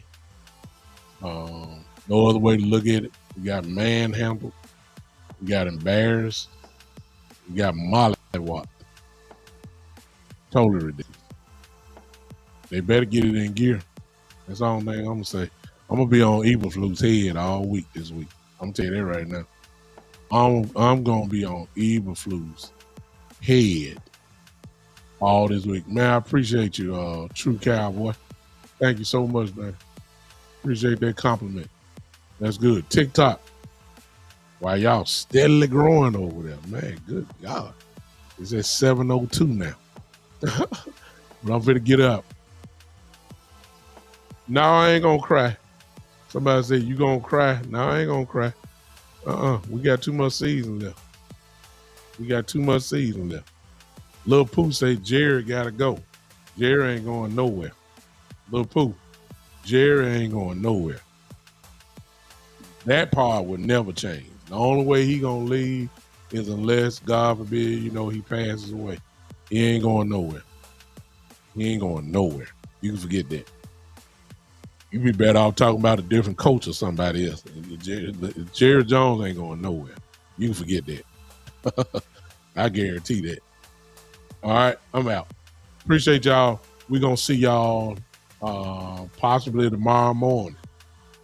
No other way to look at it. We got manhandled. We got embarrassed. We got mollywopped. Totally ridiculous. They better get it in gear. That's the only thing I'm going to say. I'm going to be on Eberflus' head all week this week. I'm going to tell you that right now. I'm going to be on Eberflus' head all this week. Man, I appreciate you, True Cowboy. Thank you so much, man. Appreciate that compliment. That's good. TikTok. Why y'all steadily growing over there, man. Good God. It's at 702 now. But I'm finna get up. No, I ain't gonna cry. Somebody said, you gonna cry? No, I ain't gonna cry. We got too much season left. Lil Pooh say Jerry gotta go. Jerry ain't going nowhere. Lil Pooh, Jerry ain't going nowhere. That part would never change. The only way he gonna leave is unless, God forbid, he passes away. He ain't going nowhere. He ain't going nowhere. You can forget that. You be better off talking about a different coach or somebody else. Jerry Jones ain't going nowhere. You can forget that. I guarantee that. All right, I'm out. Appreciate y'all. We're going to see y'all possibly tomorrow morning.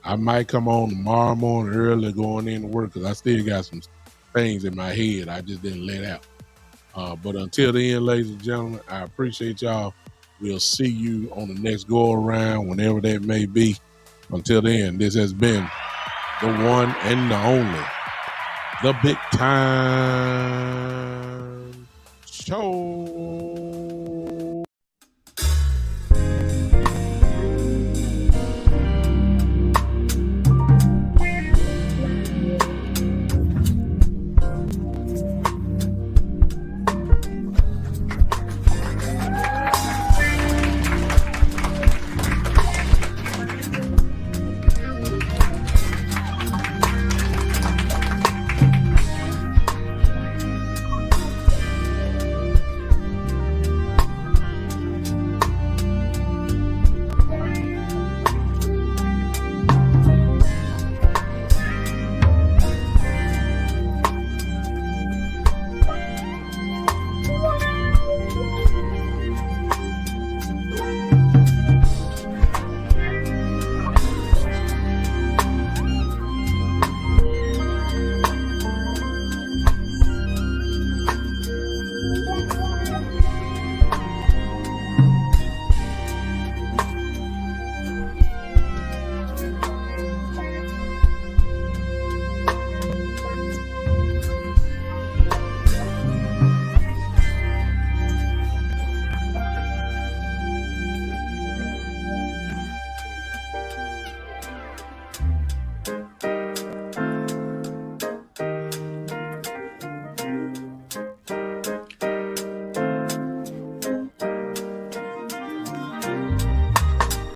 I might come on tomorrow morning early going into work because I still got some things in my head I just didn't let out. But until then, ladies and gentlemen, I appreciate y'all. We'll see you on the next go-around, whenever that may be. Until then, this has been the one and the only, the Big Time Show.